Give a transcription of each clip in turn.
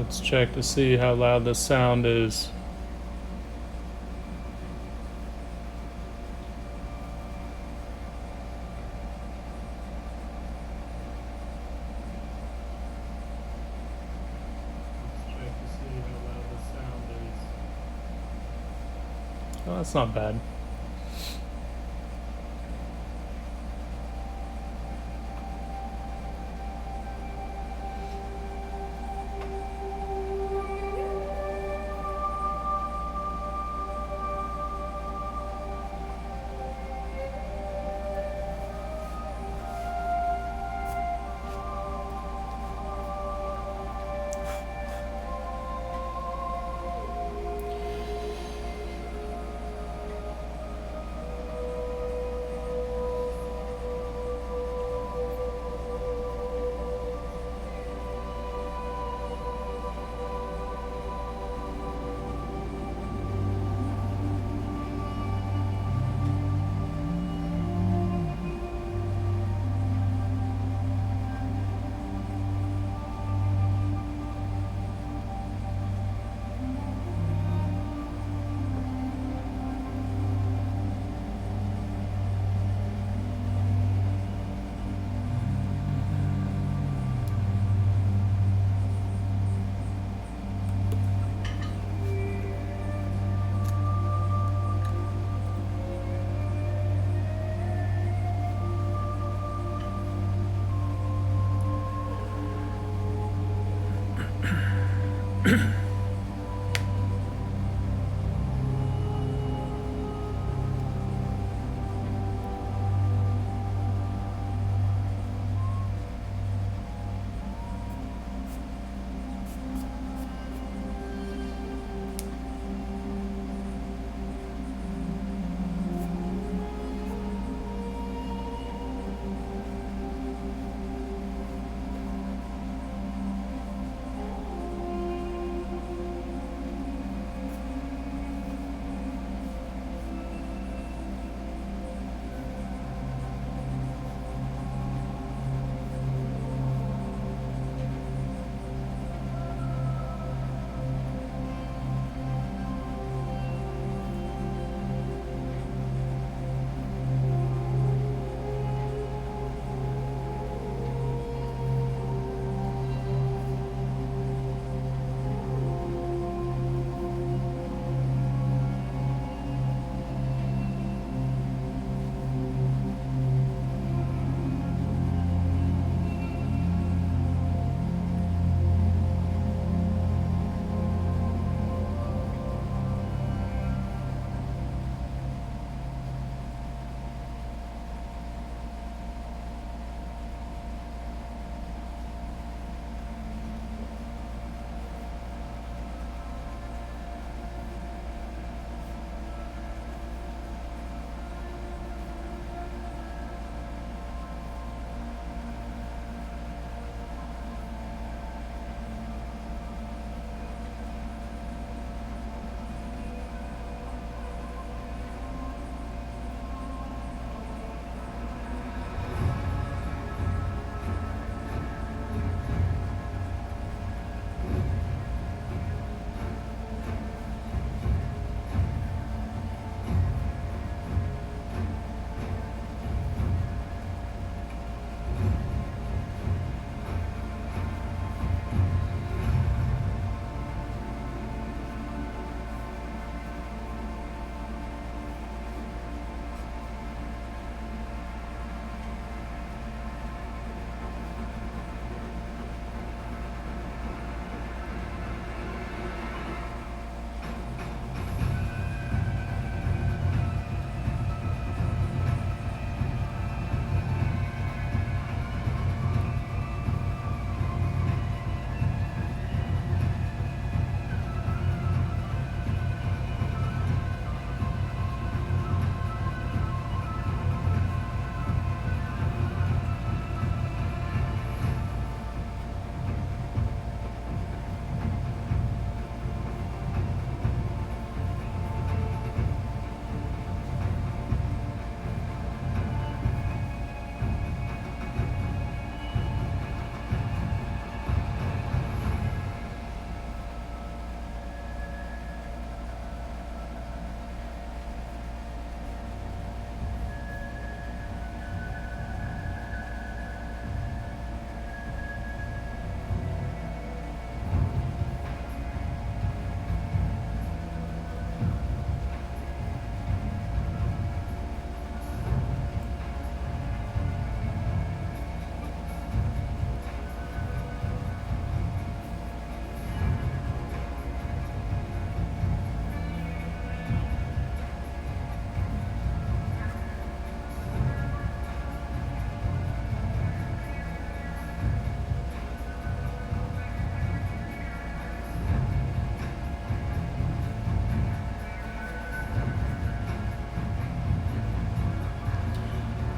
Let's check to see how loud the sound is. Oh, that's not bad.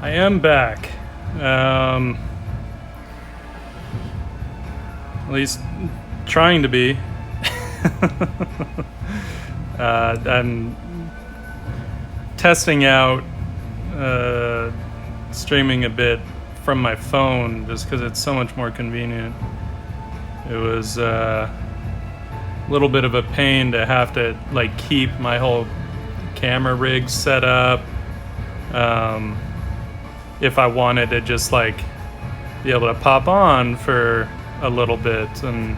I am back. At least trying to be. I'm testing out streaming a bit from my phone just because it's so much more convenient. It was a little bit of a pain to have to like keep my whole camera rig set up if I wanted to just like be able to pop on for a little bit, and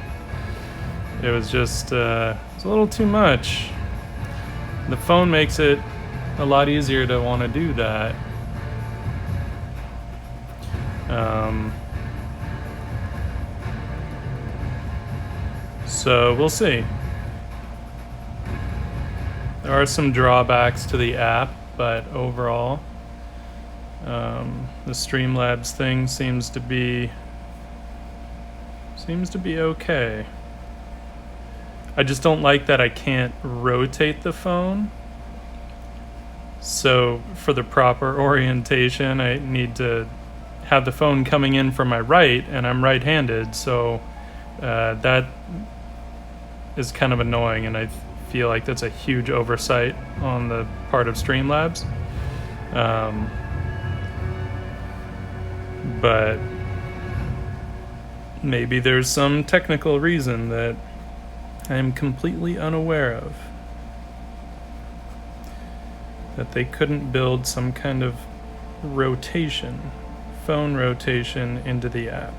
it was just it's a little too much. The phone makes it a lot easier to want to do that. So we'll see. There are some drawbacks to the app, but overall, the Streamlabs thing seems to be okay. I just don't like that I can't rotate the phone. So for the proper orientation, I need to have the phone coming in from my right, and I'm right-handed, so that is kind of annoying, and I feel like that's a huge oversight on the part of Streamlabs. But maybe there's some technical reason that I'm completely unaware of, that they couldn't build some kind of rotation, phone rotation into the app.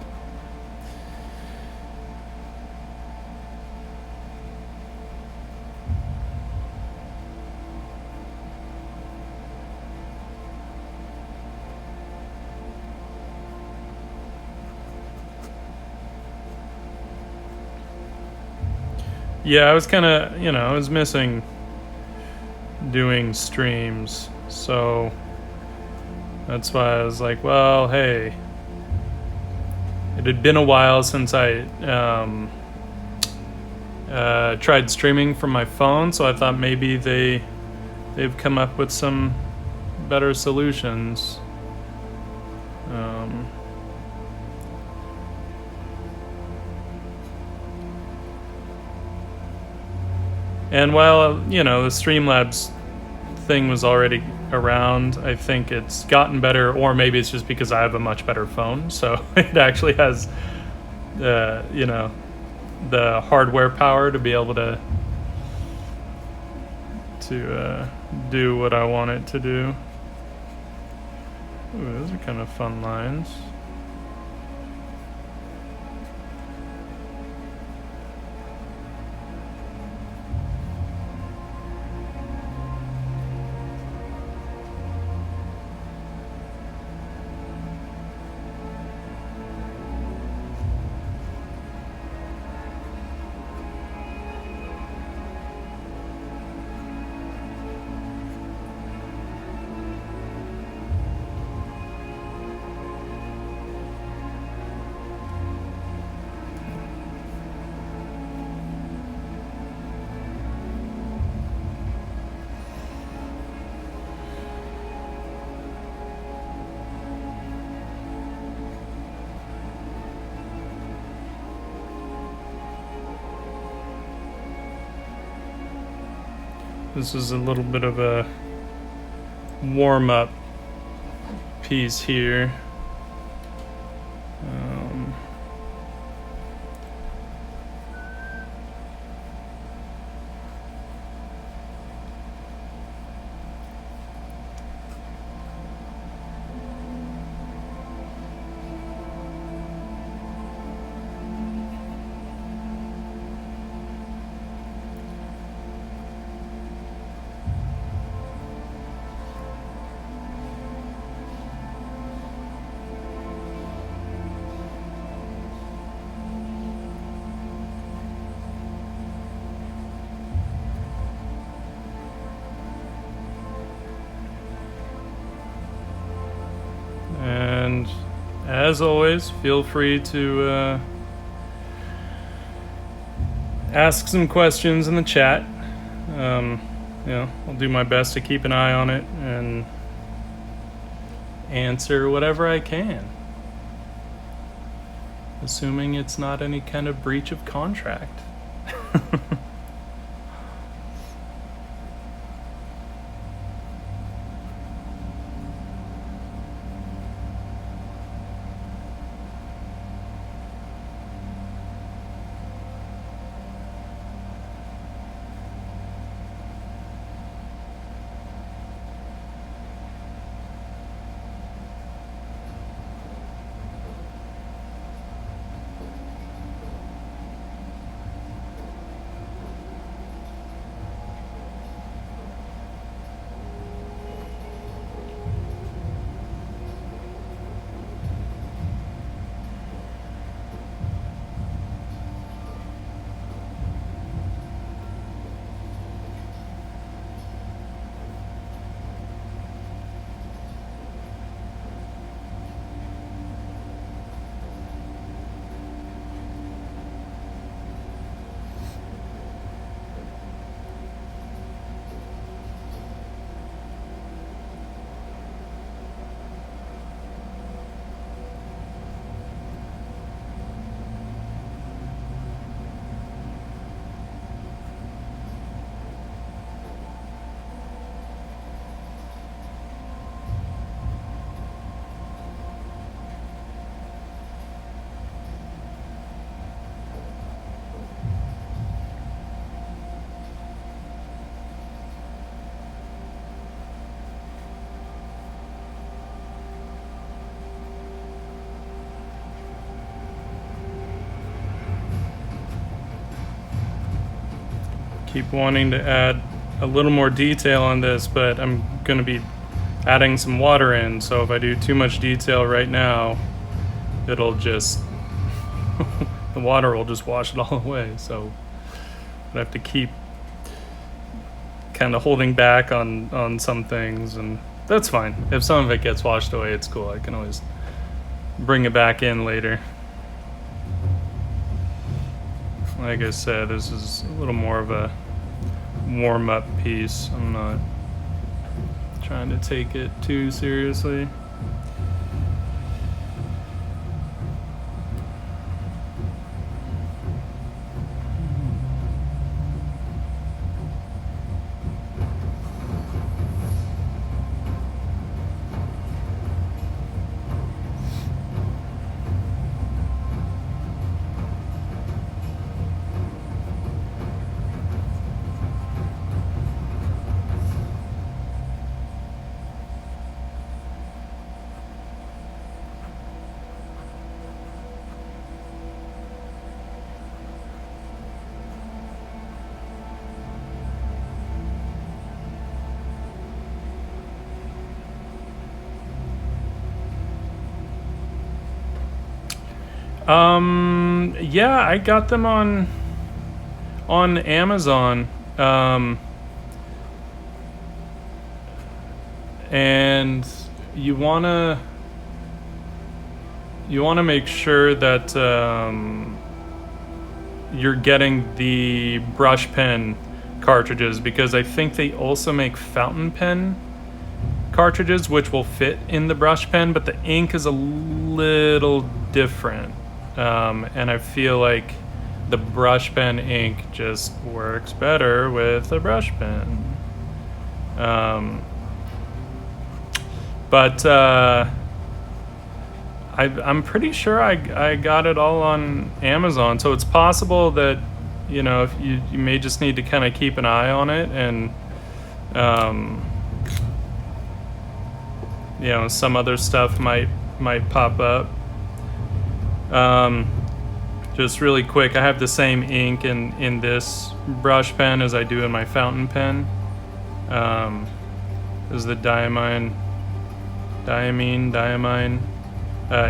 Yeah, I was kind of, I was missing doing streams, so that's why I was like, well, hey, it had been a while since I tried streaming from my phone, so I thought maybe they've come up with some better solutions. And while, the Streamlabs thing was already around, I think it's gotten better, or maybe it's just because I have a much better phone, so it actually has, the hardware power to be able to do what I want it to do. Ooh, those are kind of fun lines. This is a little bit of a warm-up piece here. And as always, feel free to ask some questions in the chat. I'll do my best to keep an eye on it and answer whatever I can. Assuming it's not any kind of breach of contract. Keep wanting to add a little more detail on this, but I'm going to be adding some water in, so if I do too much detail right now, it'll just the water will just wash it all away. So I have to keep kind of holding back on some things, and that's fine. If some of it gets washed away, it's cool. I can always bring it back in later. Like I said, this is a little more of a warm-up piece. I'm not trying to take it too seriously. Yeah, I got them on Amazon. And you wanna make sure that you're getting the brush pen cartridges, because I think they also make fountain pen cartridges which will fit in the brush pen, but the ink is a little different. And I feel like the brush pen ink just works better with a brush pen. But I'm pretty sure I got it all on Amazon, so it's possible that, you know, if you may just need to kind of keep an eye on it, and you know, some other stuff might pop up. Just really quick, I have the same ink in this brush pen as I do in my fountain pen. This is the diamine,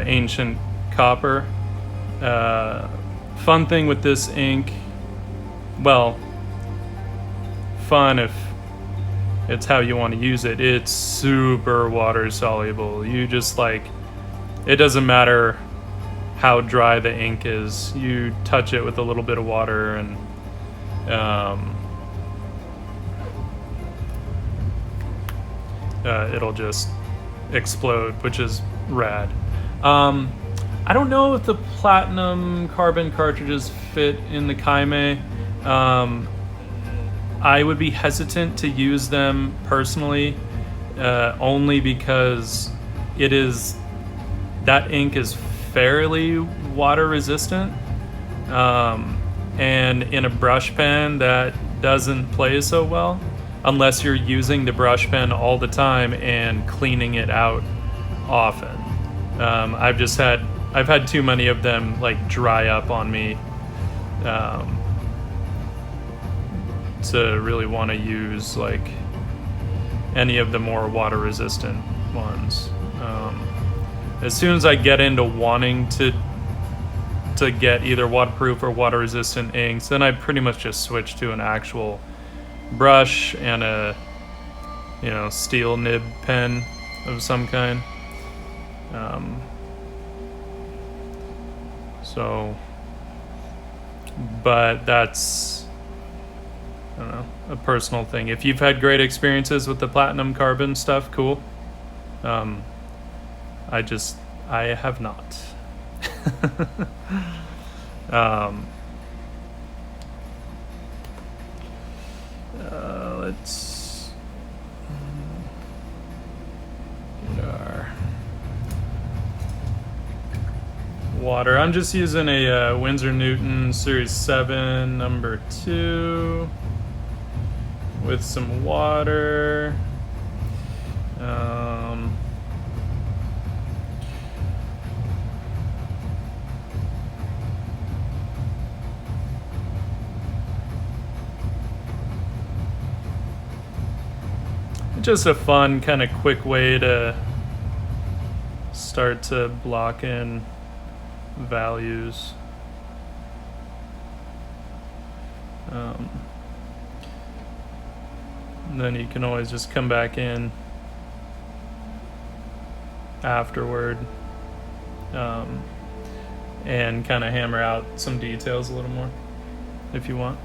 ancient copper. Fun thing with this ink, well, fun if it's how you want to use it. It's super water soluble. You just, like, it doesn't matter how dry the ink is. You touch it with a little bit of water and it'll just explode, which is rad. I don't know if the platinum carbon cartridges fit in the Kaime. I would be hesitant to use them personally, only because that ink is fairly water resistant, and in a brush pen that doesn't play so well unless you're using the brush pen all the time and cleaning it out often. I've had too many of them like dry up on me to really want to use like any of the more water resistant ones. As soon as I get into wanting to get either waterproof or water resistant inks, then I pretty much just switch to an actual brush and a steel nib pen of some kind. But that's, I don't know, a personal thing. If you've had great experiences with the platinum carbon stuff, cool. I have not. Let's get our water. I'm just using a Winsor Newton Series 7 number 2 with some water. Just a fun kind of quick way to start to block in values. And then you can always just come back in afterward and kind of hammer out some details a little more if you want.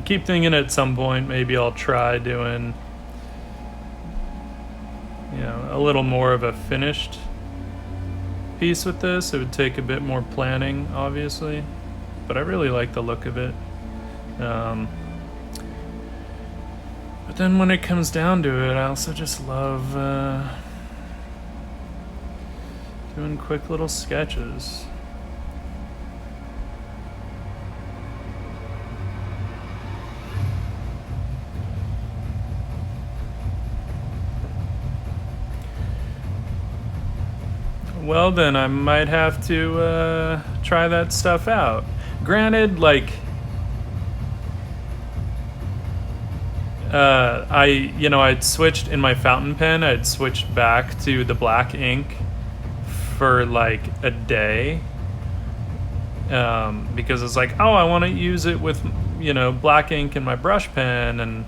Keep thinking at some point maybe I'll try doing a little more of a finished piece with this. It would take a bit more planning, obviously, but I really like the look of it. But then when it comes down to it, I also just love doing quick little sketches. Well, then I might have to try that stuff out. Granted, like, I'd switched in my fountain pen. I'd switched back to the black ink for like a day because it's like, oh, I want to use it with black ink in my brush pen, and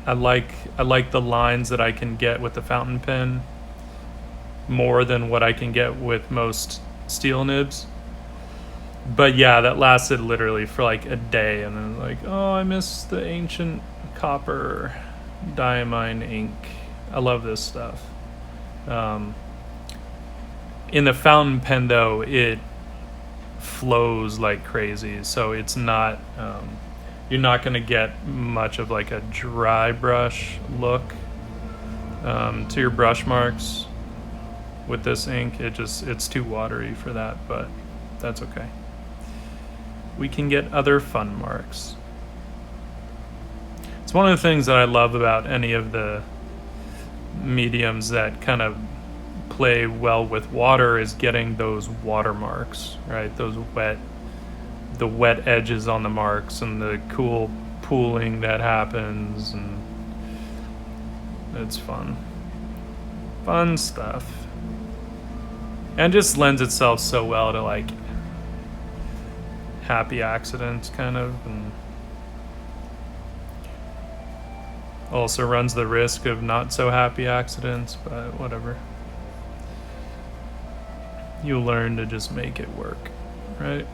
I like the lines that I can get with the fountain pen more than what I can get with most steel nibs. But yeah, that lasted literally for like a day, and then like, oh, I miss the ancient copper diamine ink. I love this stuff. In the fountain pen though, it flows like crazy, so it's not you're not going to get much of like a dry brush look to your brush marks. With this ink, it's too watery for that, but that's okay. We can get other fun marks. It's one of the things that I love about any of the mediums that kind of play well with water is getting those watermarks, right? The wet edges on the marks and the cool pooling that happens, and it's fun. Fun stuff. And just lends itself so well to like happy accidents kind of, and also runs the risk of not so happy accidents, but whatever. you learn to just make it work, right?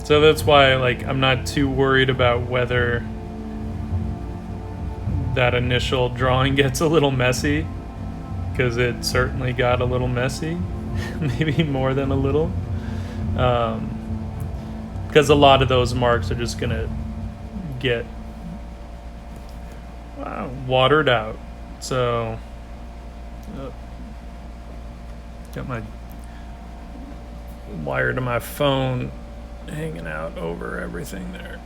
So that's why, like, I'm not too worried about whether that initial drawing gets a little messy, because it certainly got a little messy, maybe more than a little. Because a lot of those marks are just gonna get watered out. So, got my wire to my phone hanging out over everything there.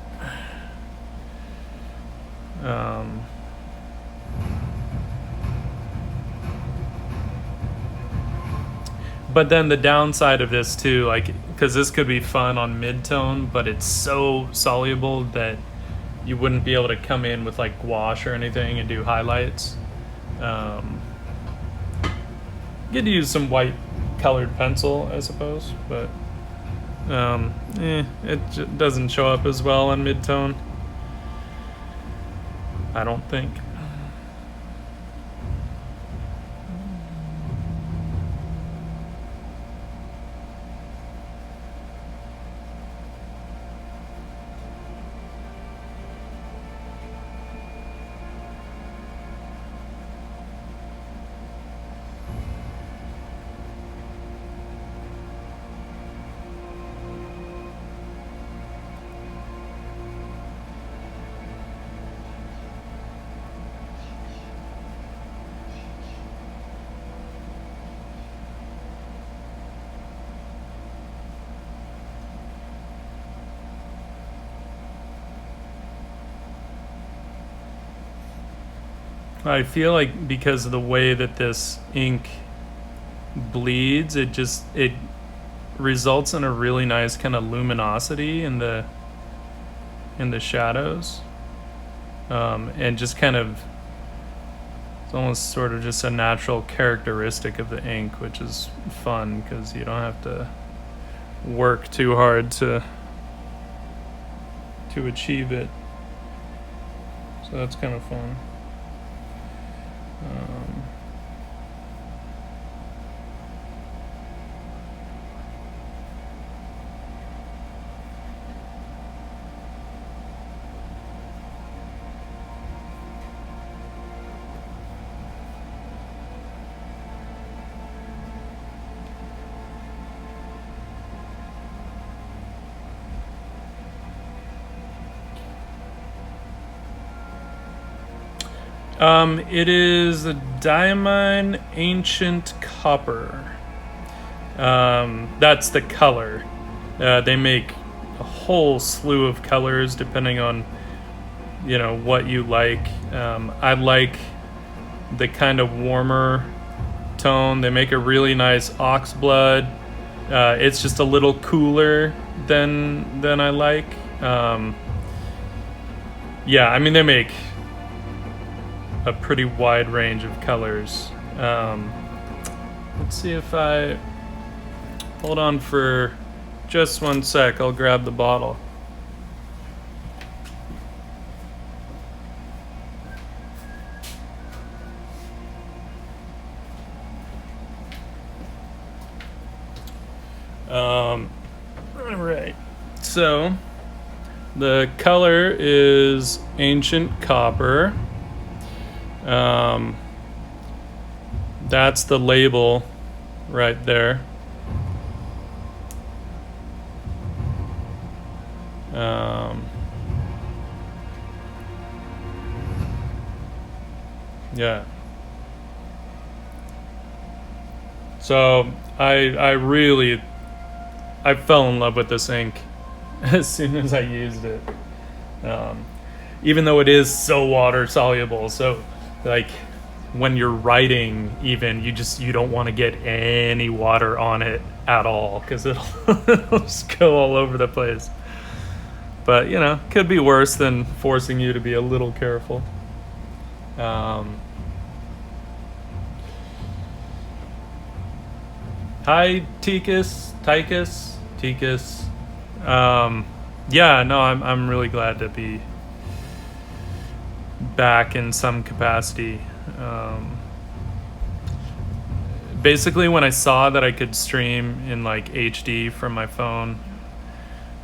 But then the downside of this too, like, because this could be fun on mid-tone, but it's so soluble that you wouldn't be able to come in with like gouache or anything and do highlights. You get to use some white colored pencil, I suppose, but it doesn't show up as well on mid-tone, I don't think. I feel like because of the way that this ink bleeds, it results in a really nice kind of luminosity in the shadows, and just kind of, it's almost sort of just a natural characteristic of the ink, which is fun because you don't have to work too hard to achieve it. So that's kind of fun. It is a diamine ancient copper. That's the color. They make a whole slew of colors depending on, what you like. I like the kind of warmer tone. They make a really nice oxblood. It's just a little cooler than I like. They make a pretty wide range of colors. Let's see if I hold on for just one sec. I'll grab the bottle. All right. So the color is ancient copper. That's the label right there. Yeah. So I fell in love with this ink as soon as I used it. Even though it is so water soluble, so like when you're writing, even you don't want to get any water on it at all, because it'll just go all over the place. But, could be worse than forcing you to be a little careful. Hi, Tikus. Yeah, no, I'm really glad to be back in some capacity. Basically, when I saw that I could stream in like HD from my phone,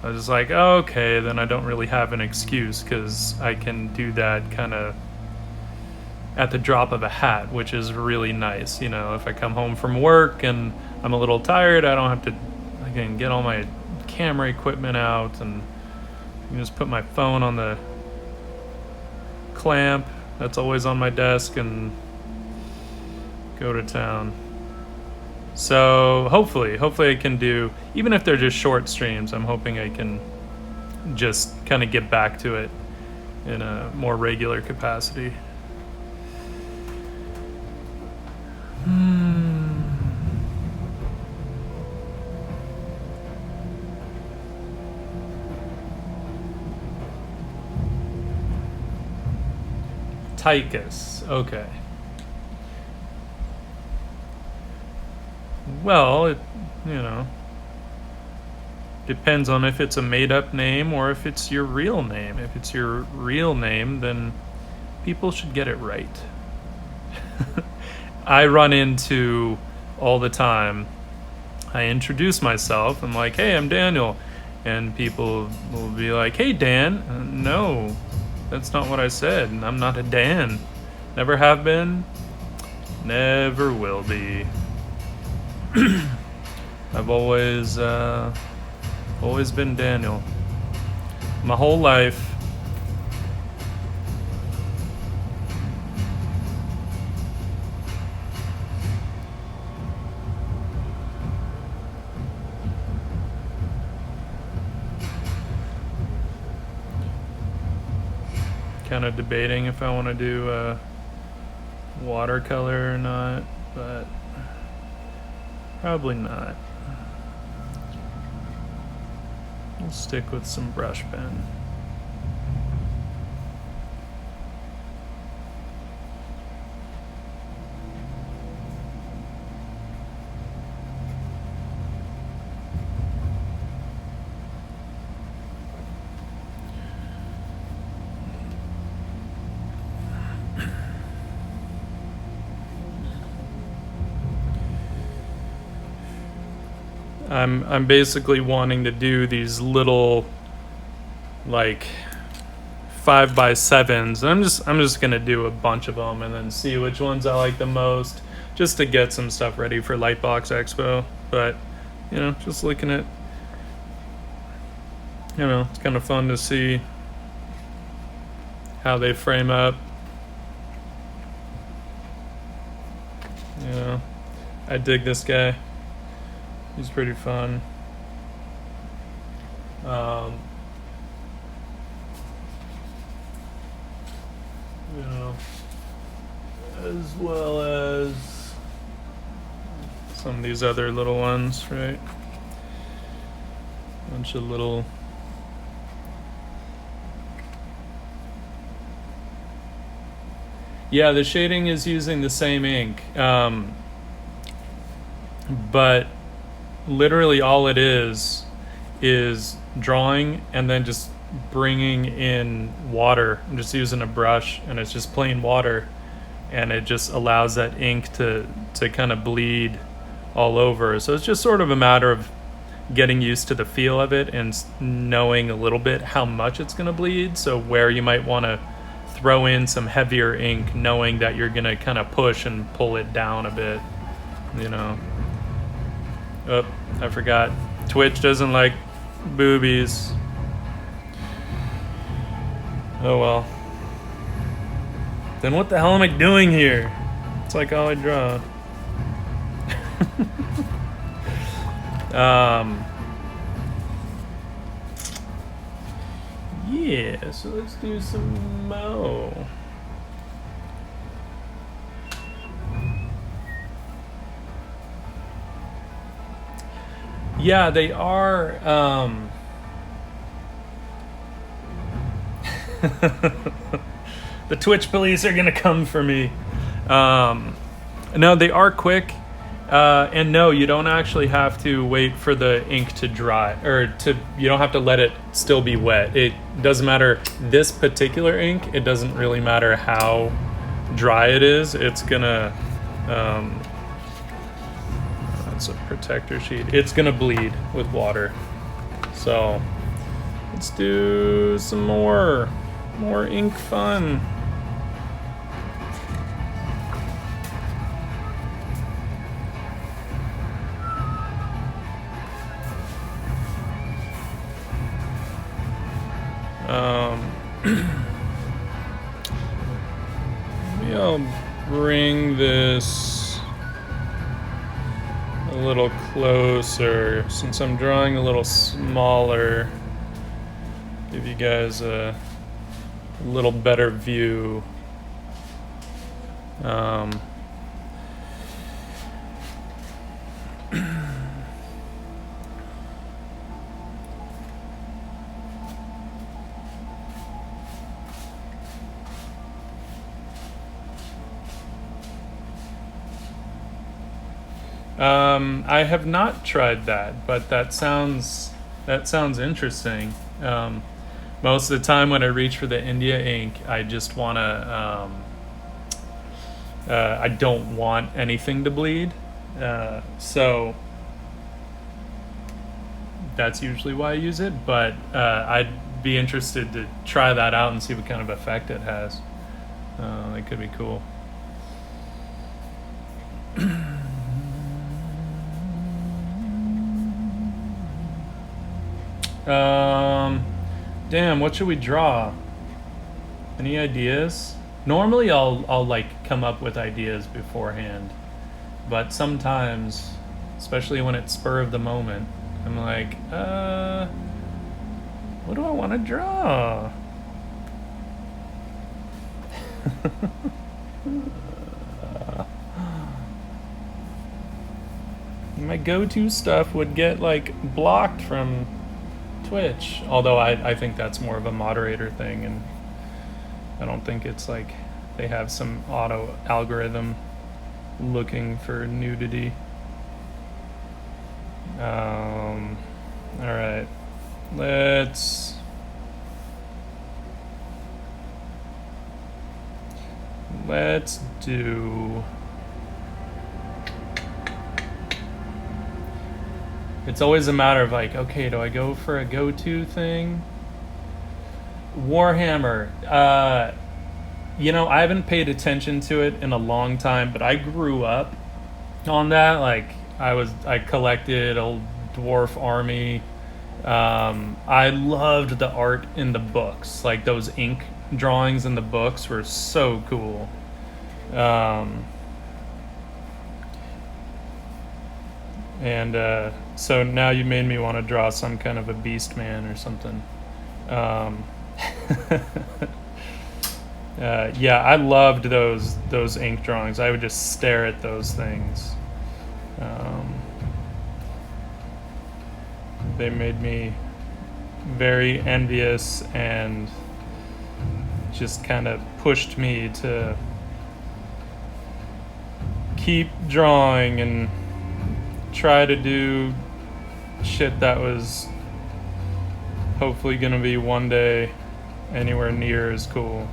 I was just like, oh, okay, then I don't really have an excuse, because I can do that kind of at the drop of a hat, which is really nice. If I come home from work and I'm a little tired, I don't have to, I can get all my camera equipment out and I can just put my phone on the clamp that's always on my desk and go to town. So hopefully I can do, even if they're just short streams, I'm hoping I can just kind of get back to it in a more regular capacity. Tychus, okay. Well, it depends on if it's a made-up name or if it's your real name. If it's your real name, then people should get it right. I run into all the time, I introduce myself, I'm like, hey, I'm Daniel. And people will be like, hey, Dan. No, that's not what I said. I'm not a Dan. Never have been, never will be. I've always been Daniel. My whole life. Kind of debating if I want to do watercolor or not, but probably not. We'll stick with some brush pen. I'm basically wanting to do these little like 5x7s. I'm just gonna do a bunch of them and then see which ones I like the most, just to get some stuff ready for Lightbox Expo. But just looking at, it's kind of fun to see how they frame up. I dig this guy. He's pretty fun. As well as some of these other little ones, right? Bunch of little. Yeah, the shading is using the same ink, but literally all it is drawing and then just bringing in water. I'm just using a brush and it's just plain water, and it just allows that ink to kind of bleed all over. So it's just sort of a matter of getting used to the feel of it and knowing a little bit how much it's going to bleed. So where you might want to throw in some heavier ink, knowing that you're going to kind of push and pull it down a bit, Oh, I forgot. Twitch doesn't like boobies. Oh well. Then what the hell am I doing here? It's like all I draw. Yeah, so let's do some Mo. Yeah, they are The Twitch police are gonna come for me. No, they are quick. And no, you don't actually have to wait for the ink to dry, you don't have to let it still be wet. It doesn't matter. This particular ink, it doesn't really matter how dry it is. It's gonna, that's a protector sheet. It's gonna bleed with water. So let's do some more ink fun. Maybe I'll bring this a little closer since I'm drawing a little smaller. Give you guys a little better view. I have not tried that, but that sounds interesting. Most of the time when I reach for the India ink, I just want to, I don't want anything to bleed. So that's usually why I use it, but I'd be interested to try that out and see what kind of effect it has. That could be cool. Damn, what should we draw? Any ideas? Normally I'll like come up with ideas beforehand, but sometimes, especially when it's spur of the moment, I'm like, what do I want to draw? My go-to stuff would get like blocked from Twitch, although I think that's more of a moderator thing, and I don't think it's like they have some auto algorithm looking for nudity. All right, let's do. It's always a matter of like, okay, do I go for a go-to thing? Warhammer. You know, I haven't paid attention to it in a long time, but I grew up on that. Like, I collected a dwarf army. I loved the art in the books. Like, those ink drawings in the books were so cool. So now you made me want to draw some kind of a beast man or something. Yeah, I loved those ink drawings. I would just stare at those things. They made me very envious and just kind of pushed me to keep drawing and try to do shit that was hopefully gonna be one day anywhere near as cool.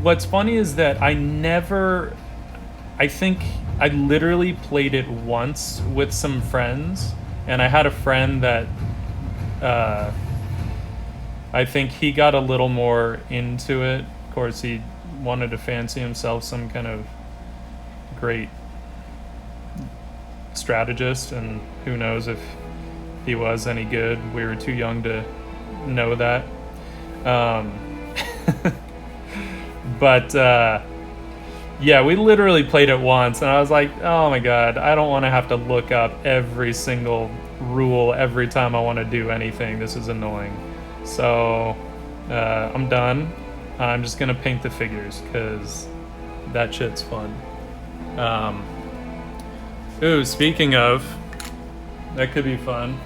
What's funny is that I think I literally played it once with some friends, and I had a friend that I think he got a little more into it. Of course, he wanted to fancy himself some kind of great strategist, and who knows if he was any good. We were too young to know that. But yeah, we literally played it once, and I was like, oh my god, I don't want to have to look up every single rule every time I want to do anything. This is annoying. So I'm done. I'm just gonna paint the figures because that shit's fun. Ooh, speaking of, that could be fun.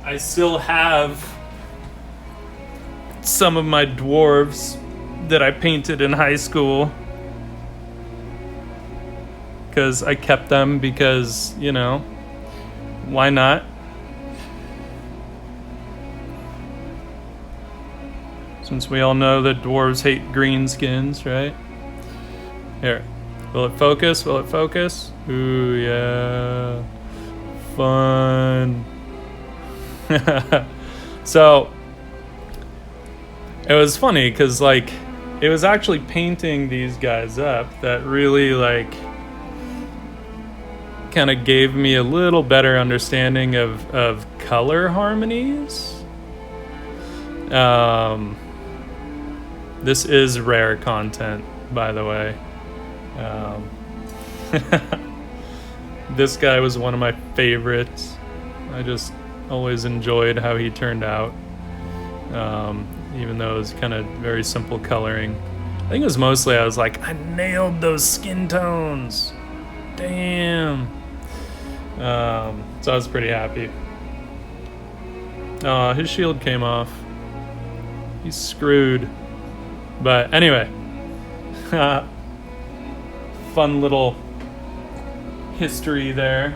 I still have some of my dwarves that I painted in high school. Because I kept them because, you know, why not? Since we all know that dwarves hate green skins, right? Here. Will it focus? Will it focus? Ooh, yeah. Fun. So, it was funny because, like, it was actually painting these guys up that really, like, kind of gave me a little better understanding of color harmonies. This is rare content, by the way. This guy was one of my favorites. I just always enjoyed how he turned out, even though it was kind of very simple coloring. I think it was mostly I was like, I nailed those skin tones. Damn. So I was pretty happy. Oh, his shield came off. He's screwed. But anyway, fun little history there.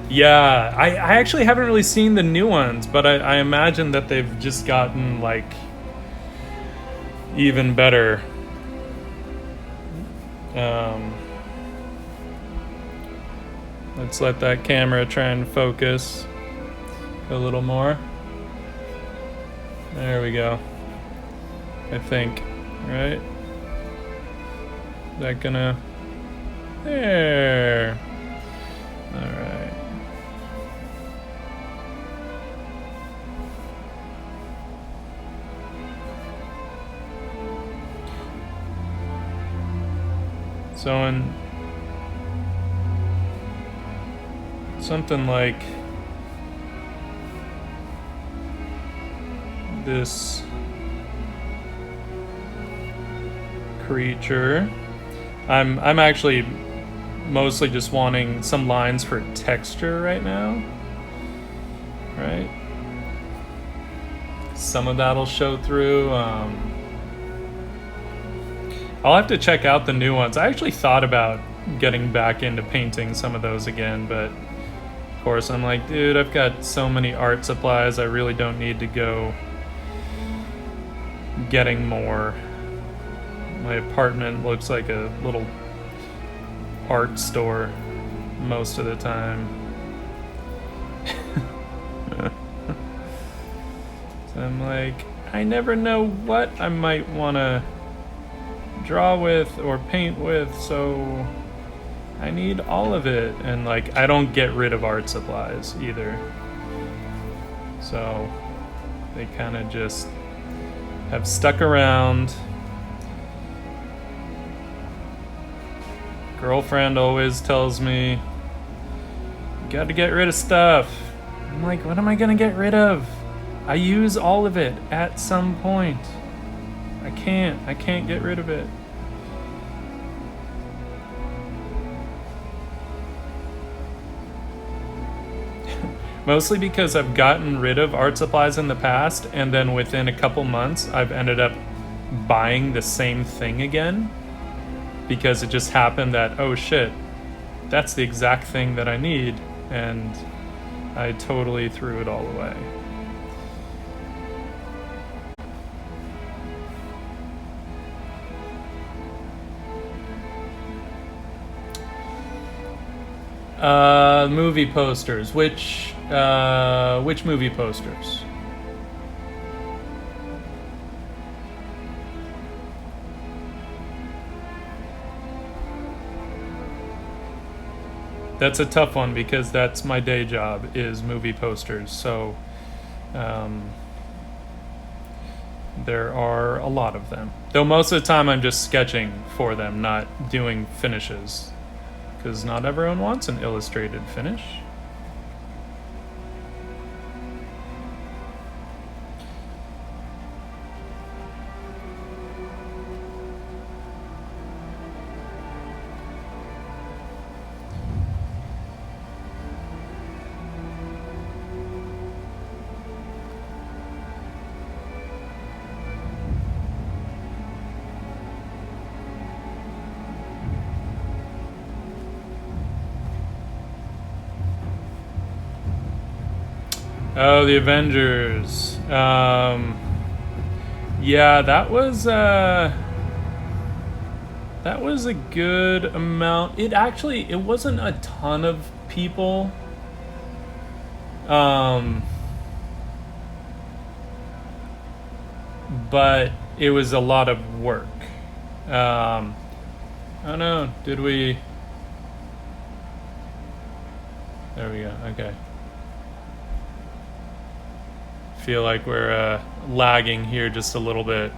Yeah, I actually haven't really seen the new ones, but I imagine that they've just gotten, like, even better. Let's let that camera try and focus a little more. There we go. I think, right? Is that gonna... There. All right. So in something like this creature, I'm actually mostly just wanting some lines for texture right now, right? Some of that'll show through. I'll have to check out the new ones. I actually thought about getting back into painting some of those again, but of course I'm like, dude, I've got so many art supplies, I really don't need to go getting more. My apartment looks like a little art store most of the time. So I'm like, I never know what I might want to draw with or paint with, so I need all of it. And like, I don't get rid of art supplies either, so they kind of just have stuck around. Girlfriend always tells me, you gotta get rid of stuff. I'm like, what am I gonna get rid of? I use all of it at some point. I can't get rid of it. Mostly because I've gotten rid of art supplies in the past, and then within a couple months I've ended up buying the same thing again, because it just happened that, oh shit, that's the exact thing that I need, and I totally threw it all away. Movie posters. Which movie posters? That's a tough one because that's my day job, is movie posters. So there are a lot of them. Though most of the time I'm just sketching for them, not doing finishes. Because not everyone wants an illustrated finish. Oh, the Avengers. Yeah, that was a good amount. It wasn't a ton of people. But it was a lot of work. I don't know. Did we? There we go. Okay. Feel like we're lagging here just a little bit.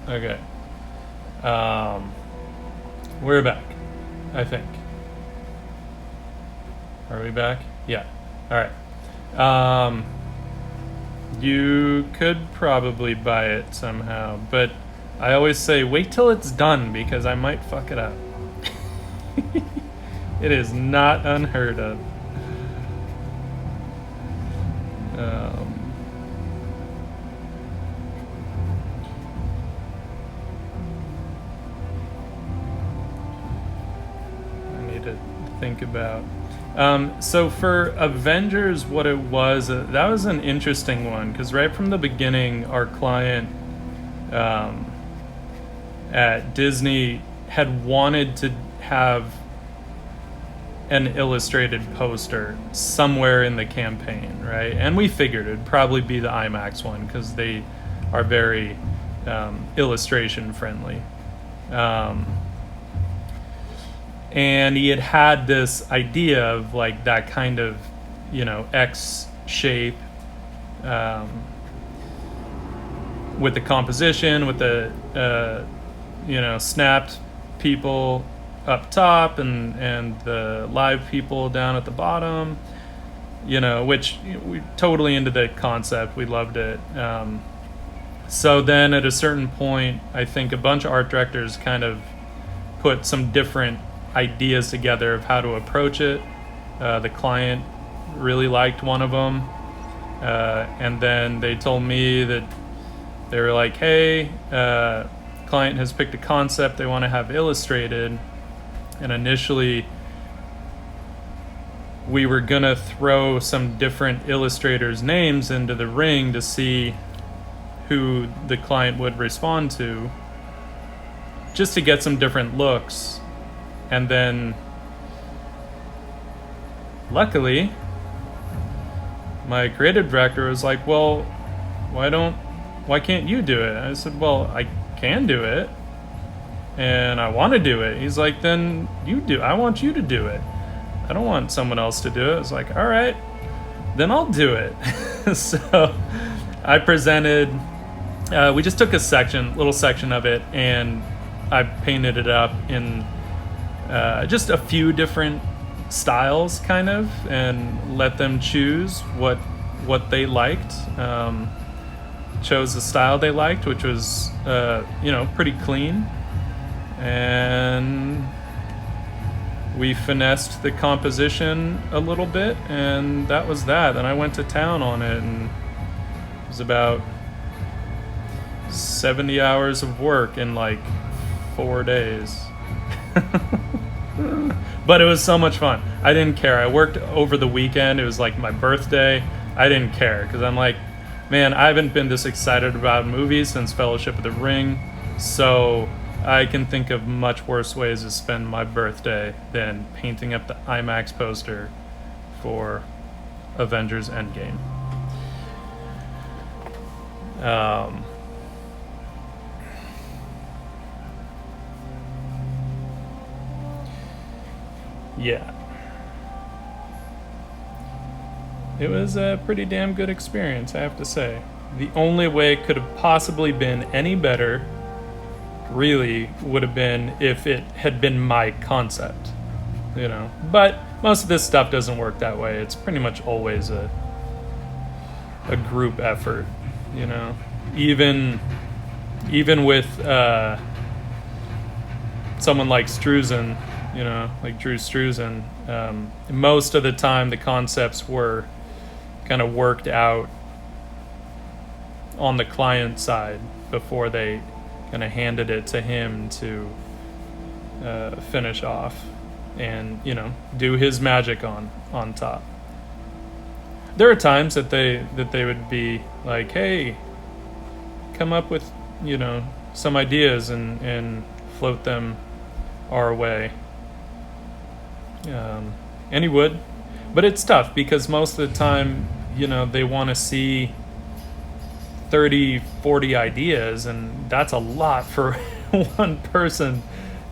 Okay. We're back, I think. Are we back? Yeah. All right. You could probably buy it somehow, but I always say wait till it's done because I might fuck it up. It is not unheard of. I need to think about. So for Avengers, what it was, that was an interesting one because right from the beginning, our client at Disney had wanted to have an illustrated poster somewhere in the campaign, right? And we figured it'd probably be the IMAX one because they are very illustration friendly. And he had this idea of like that kind of, X shape with the composition, with the, snapped people up top and the live people down at the bottom, which we totally into the concept. We loved it. So then at a certain point, I think a bunch of art directors kind of put some different ideas together of how to approach it. The client really liked one of them. And then they told me that they were like, hey, client has picked a concept they want to have illustrated. And initially, we were going to throw some different illustrators' names into the ring to see who the client would respond to, just to get some different looks. And then, luckily, my creative director was like, well, why can't you do it? I said, well, I can do it. And I want to do it. He's like, then you do. I want you to do it. I don't want someone else to do it. It's like, all right, then I'll do it. So I presented, we just took a little section of it, and I painted it up in just a few different styles, kind of, and let them choose what they liked. Chose the style they liked, which was, pretty clean. And we finessed the composition a little bit, and that was that. And I went to town on it, and it was about 70 hours of work in like 4 days. But it was so much fun. I didn't care. I worked over the weekend. It was like my birthday. I didn't care because I'm like, man, I haven't been this excited about movies since Fellowship of the Ring. So I can think of much worse ways to spend my birthday than painting up the IMAX poster for Avengers Endgame. Yeah. It was a pretty damn good experience, I have to say. The only way it could have possibly been any better really would have been if it had been my concept, But most of this stuff doesn't work that way. It's pretty much always a group effort, Even with someone like Struzen, like Drew Struzen, most of the time the concepts were kind of worked out on the client side before they kind of handed it to him to finish off. and do his magic on top. There are times that they would be like, hey, come up with some ideas and float them our way. And he would, but it's tough because most of the time they want to see 30, 40 ideas, and that's a lot for one person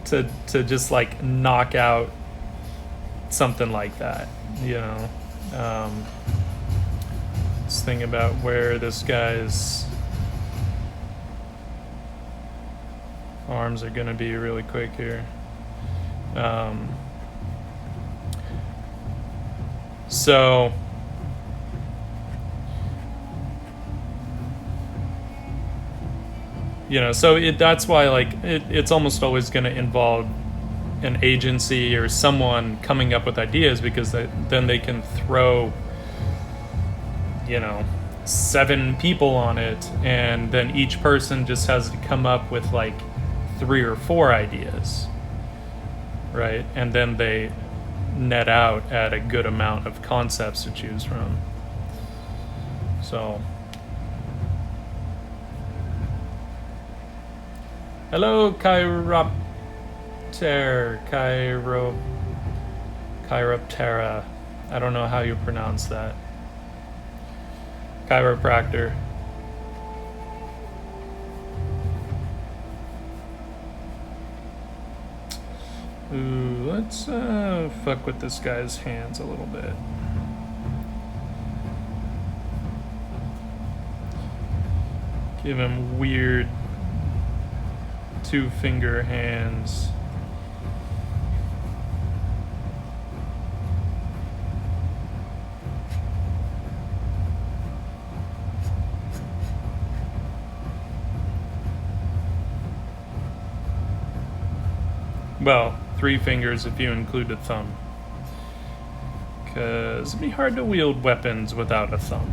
to just like knock out something like that. Let's think about where this guy's arms are going to be really quick here. So that's why it's almost always going to involve an agency or someone coming up with ideas, because then they can throw 7 people on it, and then each person just has to come up with like 3 or 4 ideas, right? And then they net out at a good amount of concepts to choose from. So hello, Chiroptera. I don't know how you pronounce that. Chiropractor. Ooh, let's fuck with this guy's hands a little bit. Give him weird 2-finger hands. Well, 3 fingers if you include a thumb. Because it'd be hard to wield weapons without a thumb.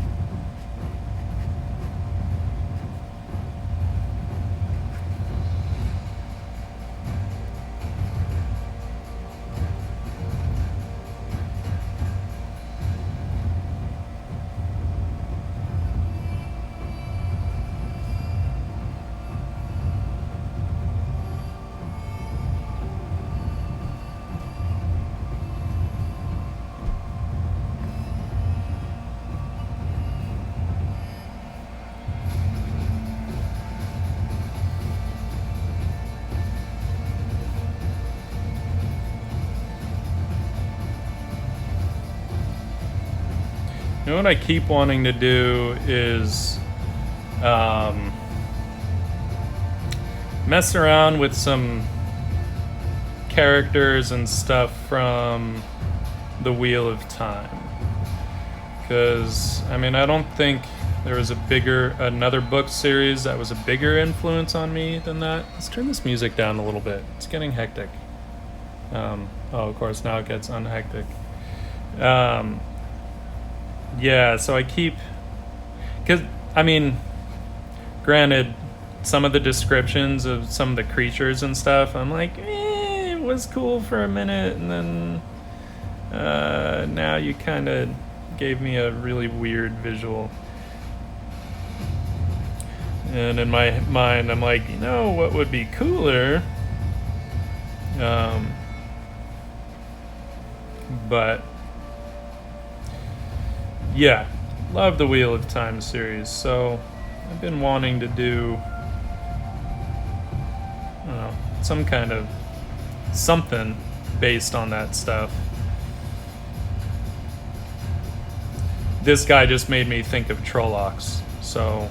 You know what I keep wanting to do is mess around with some characters and stuff from the Wheel of Time. Because, I don't think there was another book series that was a bigger influence on me than that. Let's turn this music down a little bit. It's getting hectic. Of course, now it gets unhectic. Yeah, so I keep... Because, granted, some of the descriptions of some of the creatures and stuff, I'm like, it was cool for a minute, and then now you kind of gave me a really weird visual. And in my mind, I'm like, what would be cooler? But... yeah, love the Wheel of Time series, so I've been wanting to do, some kind of something based on that stuff. This guy just made me think of Trollocs, so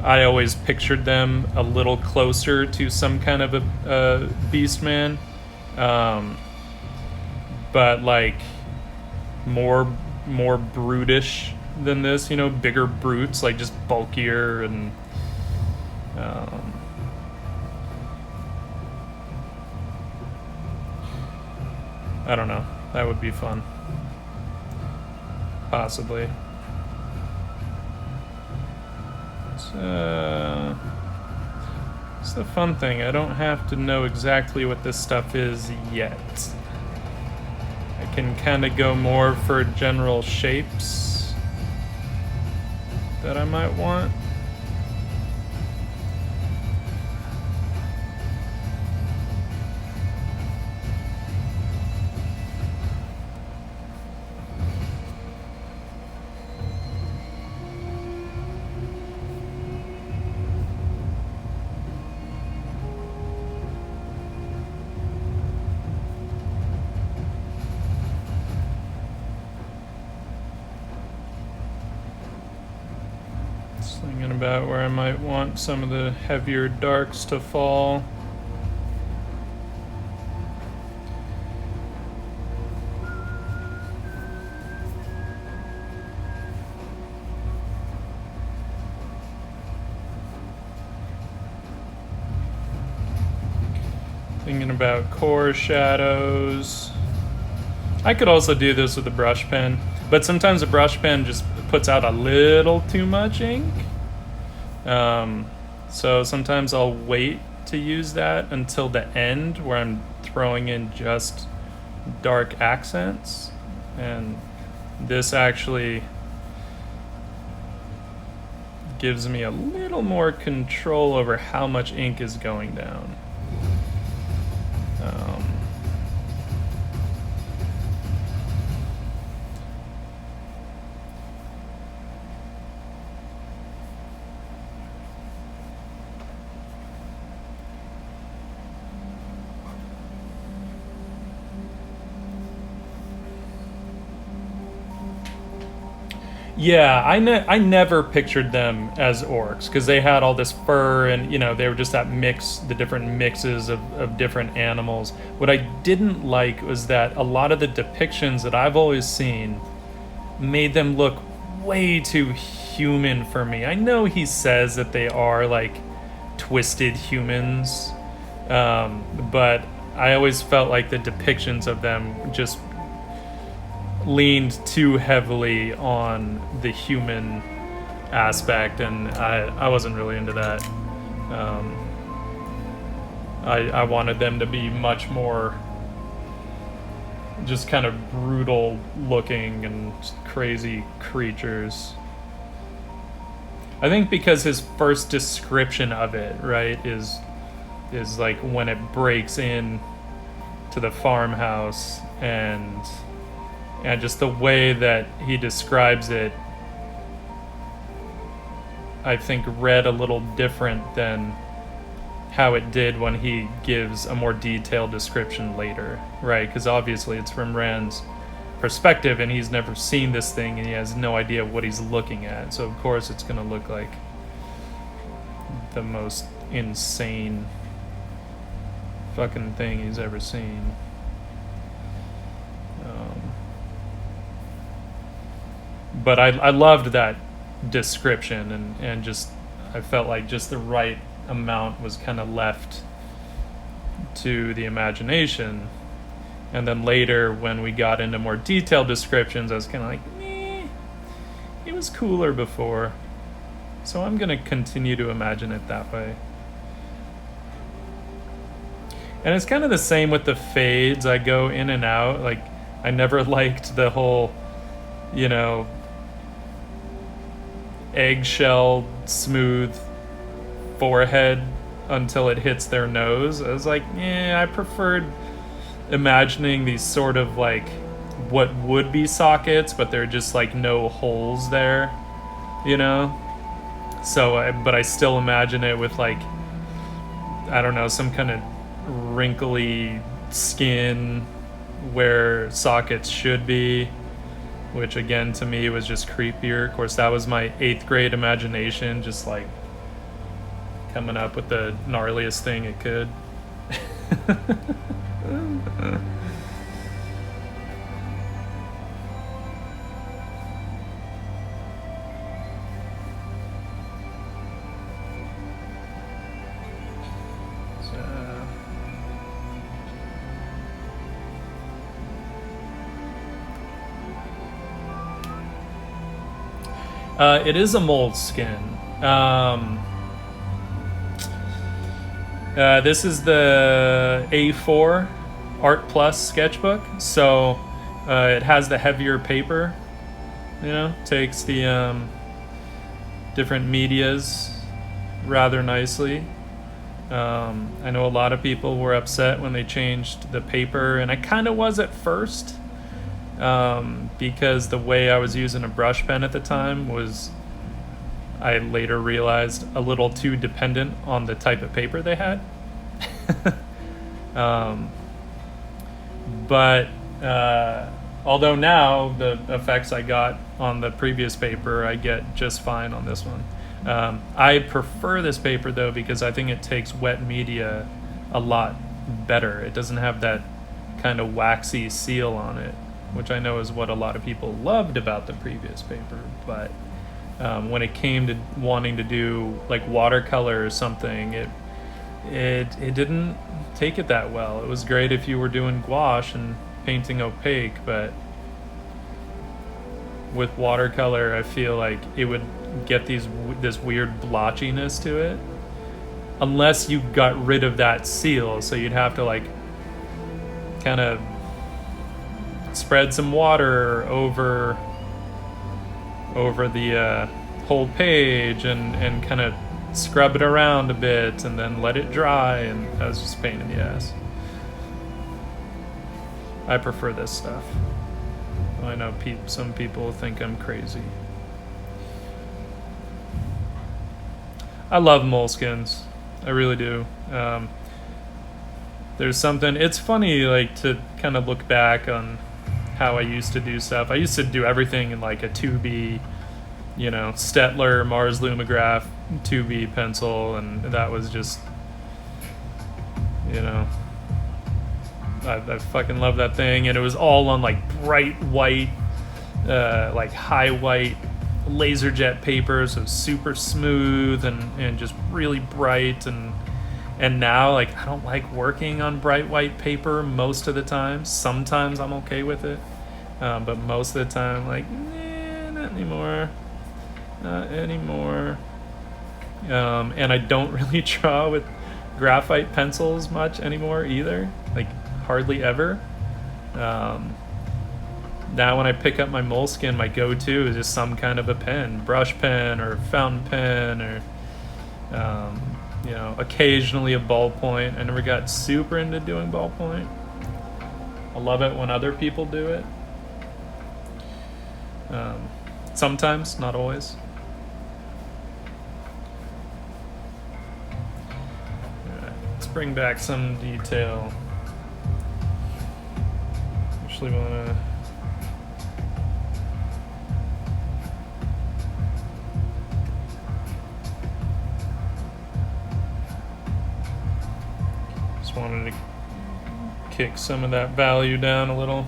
I always pictured them a little closer to some kind of a beast man. But like more brutish than this, bigger brutes, like just bulkier and I don't know. That would be fun. Possibly. It's the fun thing. I don't have to know exactly what this stuff is yet. I can kind of go more for general shapes that I might want. Thinking about where I might want some of the heavier darks to fall. Thinking about core shadows. I could also do this with a brush pen, but sometimes a brush pen just puts out a little too much ink. So sometimes I'll wait to use that until the end where I'm throwing in just dark accents. And this actually gives me a little more control over how much ink is going down. Yeah, I never pictured them as orcs because they had all this fur and, you know, they were just that mix, the different mixes of different animals. What I didn't like was that a lot of the depictions that I've always seen made them look way too human for me. I know he says that they are like twisted humans, but I always felt like the depictions of them just leaned too heavily on the human aspect, and I wasn't really into that. I wanted them to be much more just kind of brutal looking and crazy creatures. I think because his first description of it, right, is like when it breaks in to the farmhouse, and just the way that he describes it, I think read a little different than how it did when he gives a more detailed description later, right? Because obviously it's from Rand's perspective and he's never seen this thing and he has no idea what he's looking at. So of course it's going to look like the most insane fucking thing he's ever seen. But I loved that description, and just I felt like just the right amount was kind of left to the imagination. And then later when we got into more detailed descriptions, I was kind of like, it was cooler before, so I'm going to continue to imagine it that way. And it's kind of the same with the fades. I go in and out. Like, I never liked the whole, you know, eggshell smooth forehead until it hits their nose. I was like, I preferred imagining these sort of like what would be sockets, but they're just like no holes there, you know? So, but I still imagine it with like, I don't know, some kind of wrinkly skin where sockets should be, which again to me was just creepier. Of course, that was my 8th grade imagination, just like coming up with the gnarliest thing it could. It is a mold skin. This is the A4 Art Plus sketchbook, so it has the heavier paper. Takes the different medias rather nicely. I know a lot of people were upset when they changed the paper, and I kind of was at first, because the way I was using a brush pen at the time was, I later realized, a little too dependent on the type of paper they had. But although now the effects I got on the previous paper, I get just fine on this one. I prefer this paper though because I think it takes wet media a lot better. It doesn't have that kind of waxy seal on it, which I know is what a lot of people loved about the previous paper. But when it came to wanting to do like watercolor or something, it didn't take it that well. It was great if you were doing gouache and painting opaque, but with watercolor I feel like it would get this weird blotchiness to it unless you got rid of that seal. So you'd have to like kind of spread some water over the whole page and kind of scrub it around a bit and then let it dry, and that was just a pain in the ass. I prefer this stuff. I know some people think I'm crazy. I love moleskins. I really do. There's something, it's funny like to kind of look back on how I used to do stuff. I used to do everything in like a 2B, Stettler, Mars Lumograph 2B pencil, and that was just, I fucking love that thing. And it was all on like bright white, like high white laser jet paper, so super smooth and just really bright. And now like I don't like working on bright white paper most of the time. Sometimes I'm okay with it, but most of the time like not anymore. And I don't really draw with graphite pencils much anymore either, like hardly ever. Now when I pick up my moleskin, my go-to is just some kind of a pen, brush pen or fountain pen, or occasionally a ballpoint. I never got super into doing ballpoint. I love it when other people do it. Sometimes, not always. Let's bring back some detail. Actually want to wanted to kick some of that value down a little.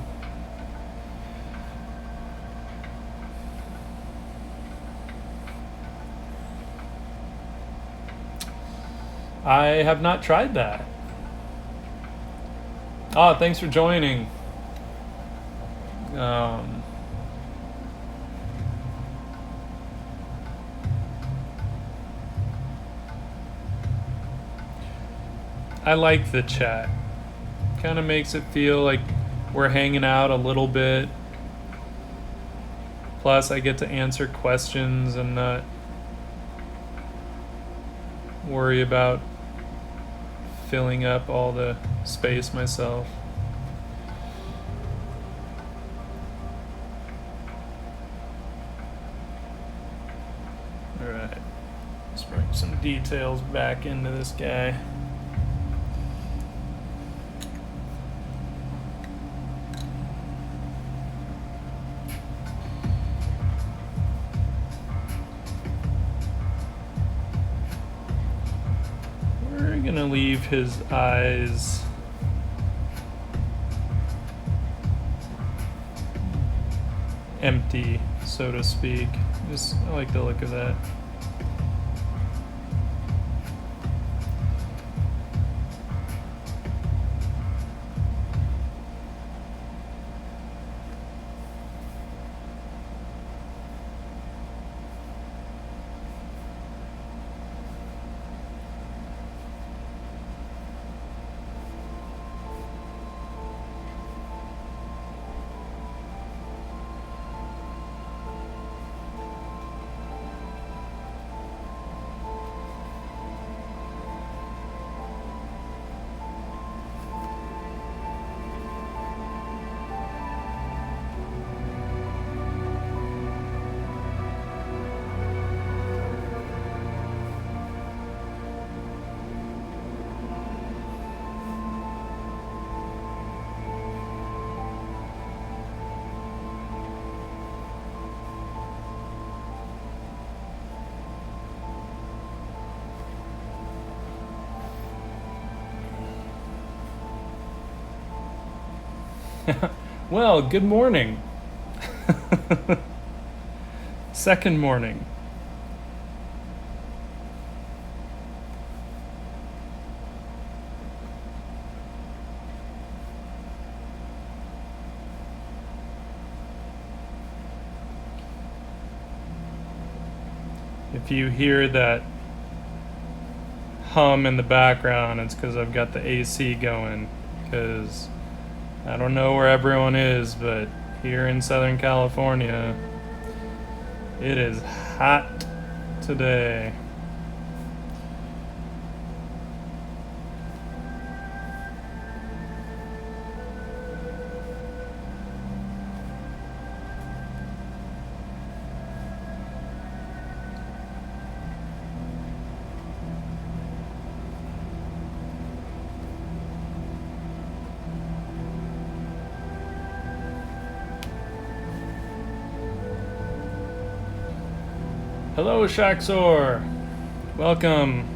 I have not tried that. Oh, thanks for joining. I like the chat. Kind of makes it feel like we're hanging out a little bit. Plus, I get to answer questions and not worry about filling up all the space myself. All right, let's bring some details back into this guy. Gonna leave his eyes empty, so to speak. I like the look of that. Well, good morning. Second morning. If you hear that hum in the background, it's because I've got the AC going. Because I don't know where everyone is, but here in Southern California, it is hot today. Hello, Shaxor. Welcome.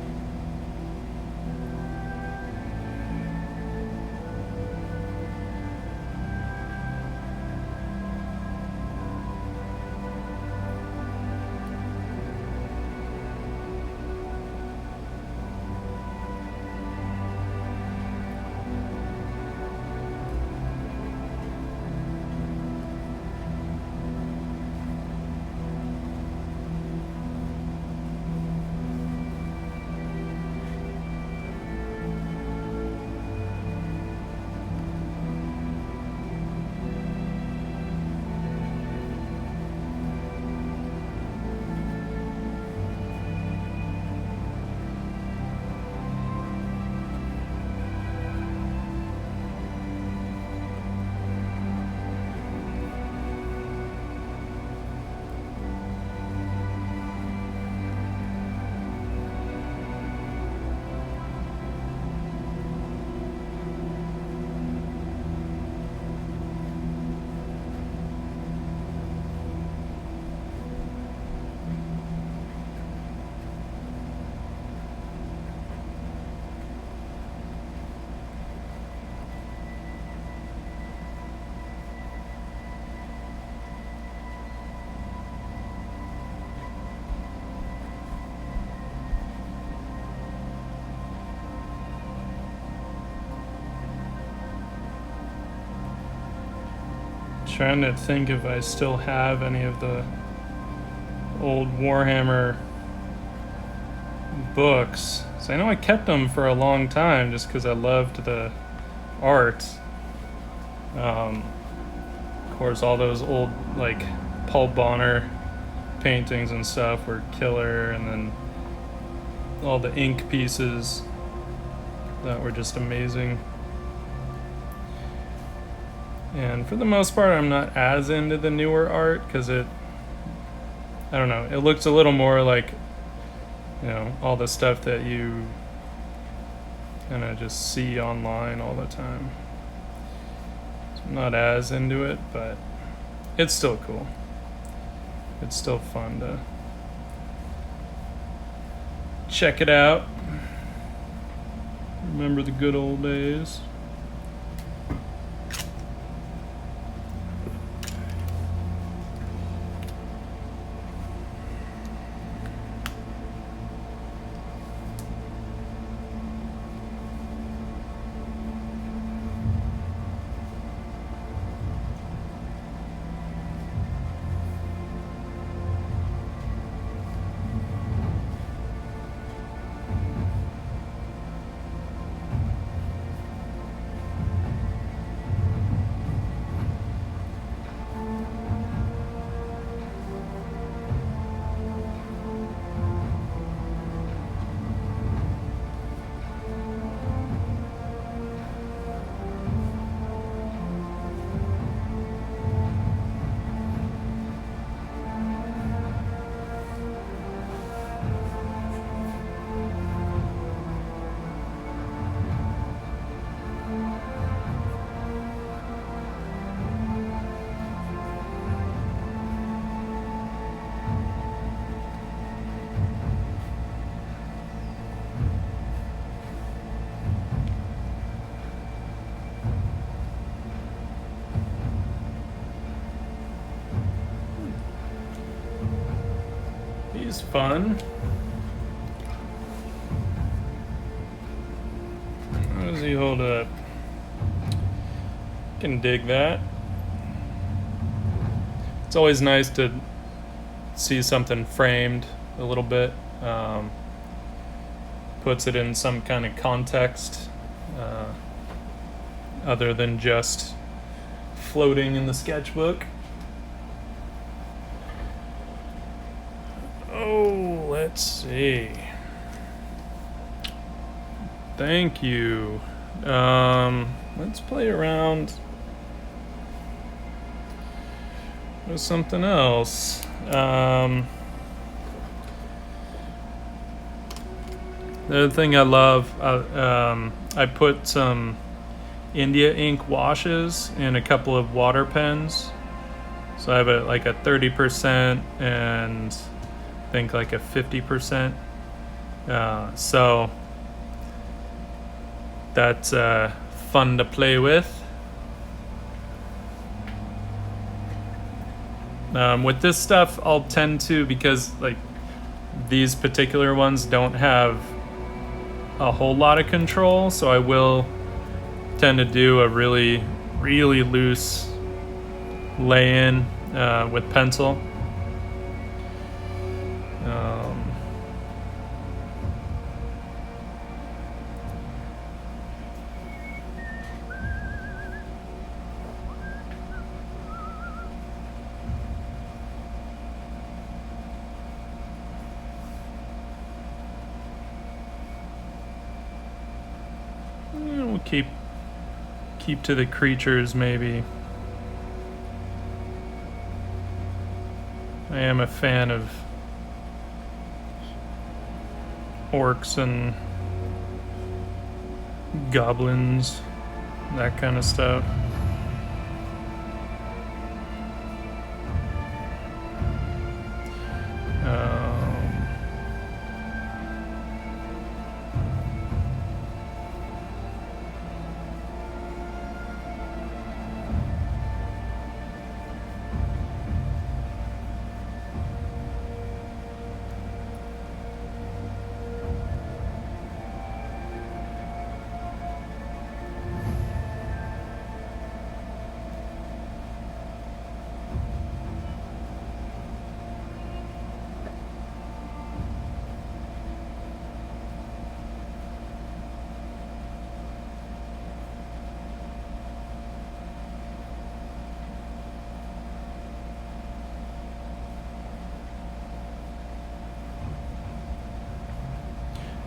Trying to think if I still have any of the old Warhammer books. So I know I kept them for a long time just because I loved the art. Of course, all those old like Paul Bonner paintings and stuff were killer, and then all the ink pieces that were just amazing. And for the most part, I'm not as into the newer art because I don't know, it looks a little more like, all the stuff that you kind of just see online all the time. So I'm not as into it, but it's still cool. It's still fun to check it out. Remember the good old days. He's fun. How does he hold up? Can dig that. It's always nice to see something framed a little bit. Puts it in some kind of context other than just floating in the sketchbook. Oh, let's see. Thank you. Let's play around with something else. The other thing I love, I put some India ink washes in a couple of water pens. So I have like a 30% and I think like a 50%. So that's fun to play with. With this stuff, I'll tend to, because like these particular ones don't have a whole lot of control, so I will tend to do a really, really loose lay-in with pencil. We'll keep to the creatures, maybe. I am a fan of orcs and goblins, that kind of stuff.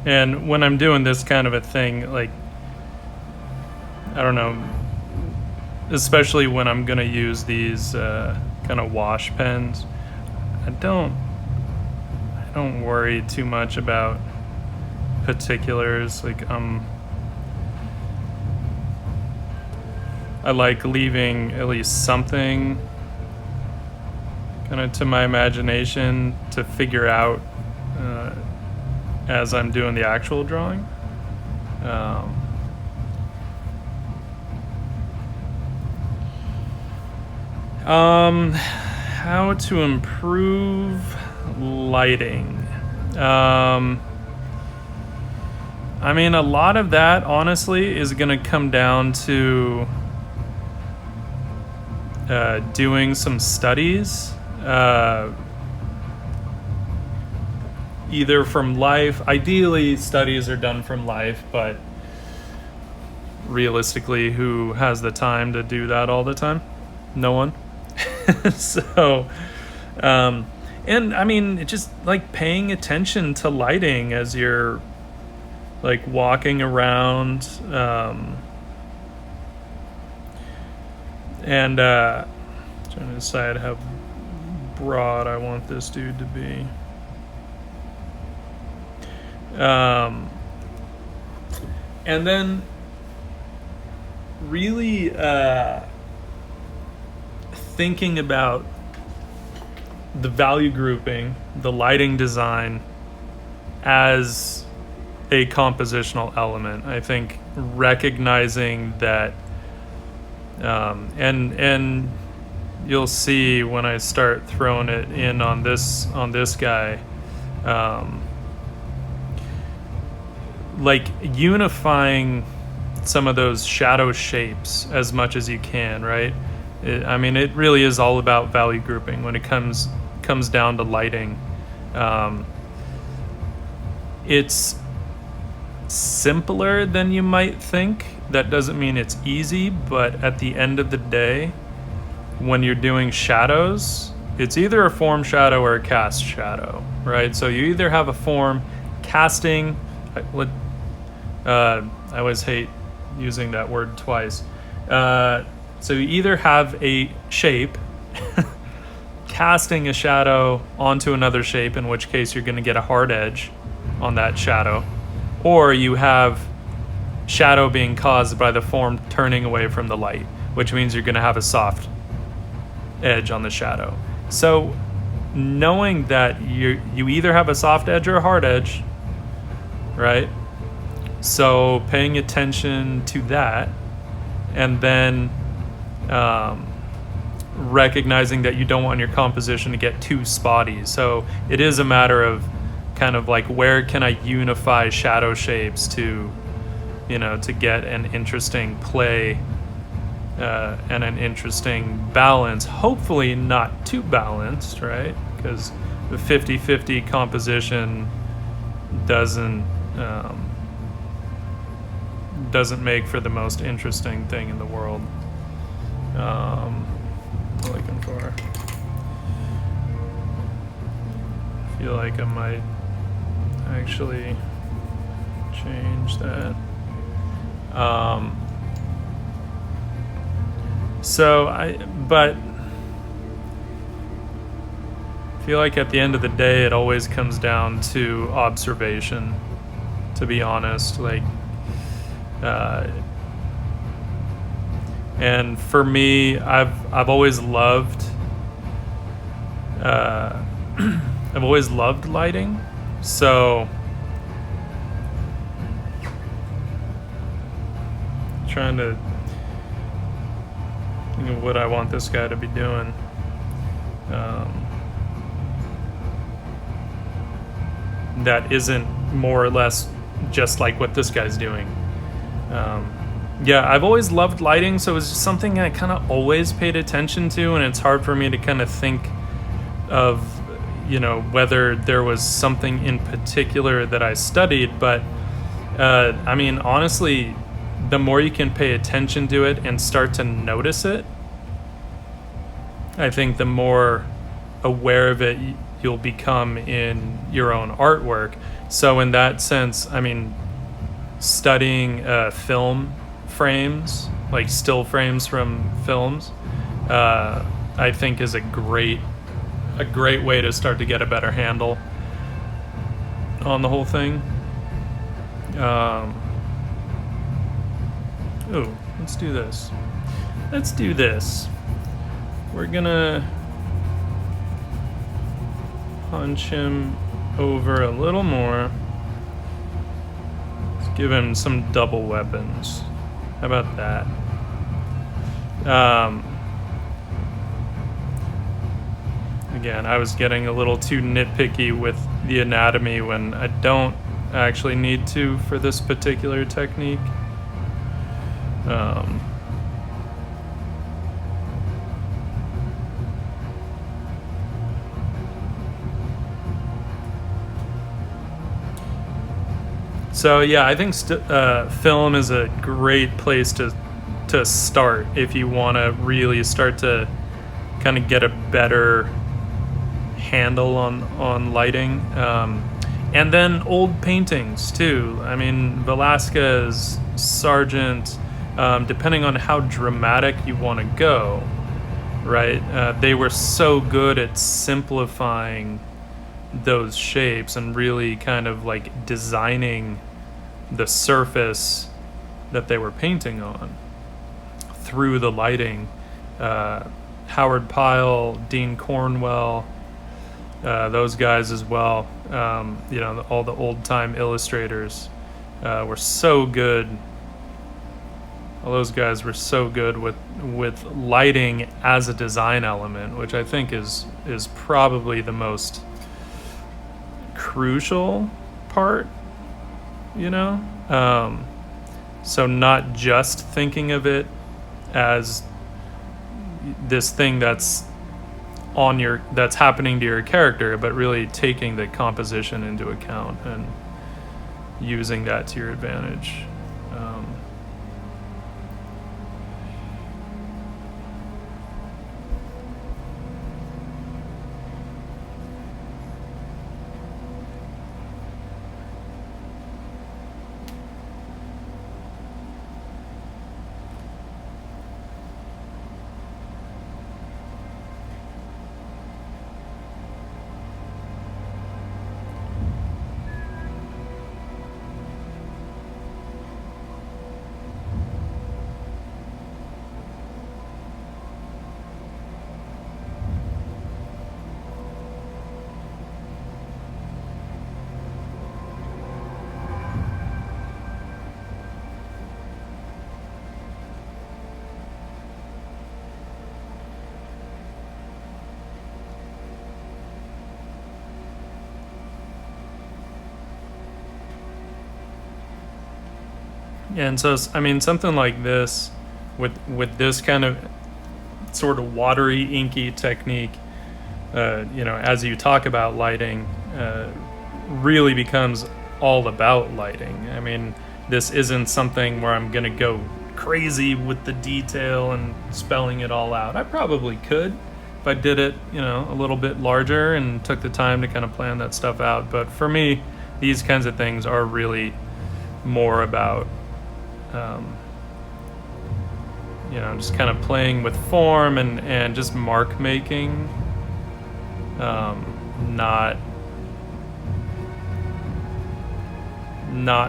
And when I'm doing this kind of a thing, like, I don't know, especially when I'm going to use these kind of wash pens, I don't worry too much about particulars. Like, I like leaving at least something kind of to my imagination to figure out as I'm doing the actual drawing. How to improve lighting. I mean, a lot of that, honestly, is going to come down to doing some studies. Either from life. Ideally, studies are done from life, but realistically, who has the time to do that all the time? No one. So, and I mean, just like paying attention to lighting as you're like walking around, and trying to decide how broad I want this dude to be. And then really thinking about the value grouping, the lighting design as a compositional element. I think recognizing that, and you'll see when I start throwing it in on this guy, like unifying some of those shadow shapes as much as you can, right? It really is all about value grouping when it comes down to lighting. It's simpler than you might think. That doesn't mean it's easy, but at the end of the day, when you're doing shadows, it's either a form shadow or a cast shadow, right? So you either have a form casting. I always hate using that word twice. So you either have a shape casting a shadow onto another shape, in which case you're going to get a hard edge on that shadow, or you have shadow being caused by the form turning away from the light, which means you're going to have a soft edge on the shadow. So knowing that you either have a soft edge or a hard edge, right? So paying attention to that, and then recognizing that you don't want your composition to get too spotty. So it is a matter of kind of like, where can I unify shadow shapes to get an interesting play and an interesting balance, hopefully not too balanced, right? Because the 50-50 composition doesn't make for the most interesting thing in the world. What am I looking for? I feel like I might actually change that. But I feel like at the end of the day, it always comes down to observation, to be honest. And for me, I've always loved I've always loved lighting. So trying to think of what I want this guy to be doing. That isn't more or less just like what this guy's doing. Yeah, I've always loved lighting, so it's just something I kind of always paid attention to, and it's hard for me to kind of think of, whether there was something in particular that I studied. But honestly, the more you can pay attention to it and start to notice it, I think the more aware of it you'll become in your own artwork. So in that sense, studying film frames, like still frames from films, I think is a great way to start to get a better handle on the whole thing. Let's do this. We're gonna punch him over a little more. Let's give him some double weapons. How about that? Again, I was getting a little too nitpicky with the anatomy when I don't actually need to for this particular technique. So yeah, I think film is a great place to start if you want to really start to kind of get a better handle on lighting. And then old paintings too. Velasquez, Sargent, depending on how dramatic you want to go, right? They were so good at simplifying those shapes and really kind of like designing the surface that they were painting on through the lighting. Howard Pyle, Dean Cornwell, those guys as well. All the old time illustrators were so good. All those guys were so good with lighting as a design element, which I think is probably the most crucial part, you know? So not just thinking of it as this thing that's happening to your character, but really taking the composition into account and using that to your advantage. And so, I mean, something like this, with this kind of sort of watery, inky technique, as you talk about lighting, really becomes all about lighting. I mean, this isn't something where I'm gonna go crazy with the detail and spelling it all out. I probably could if I did it, a little bit larger and took the time to kind of plan that stuff out. But for me, these kinds of things are really more about just kind of playing with form and just mark making, not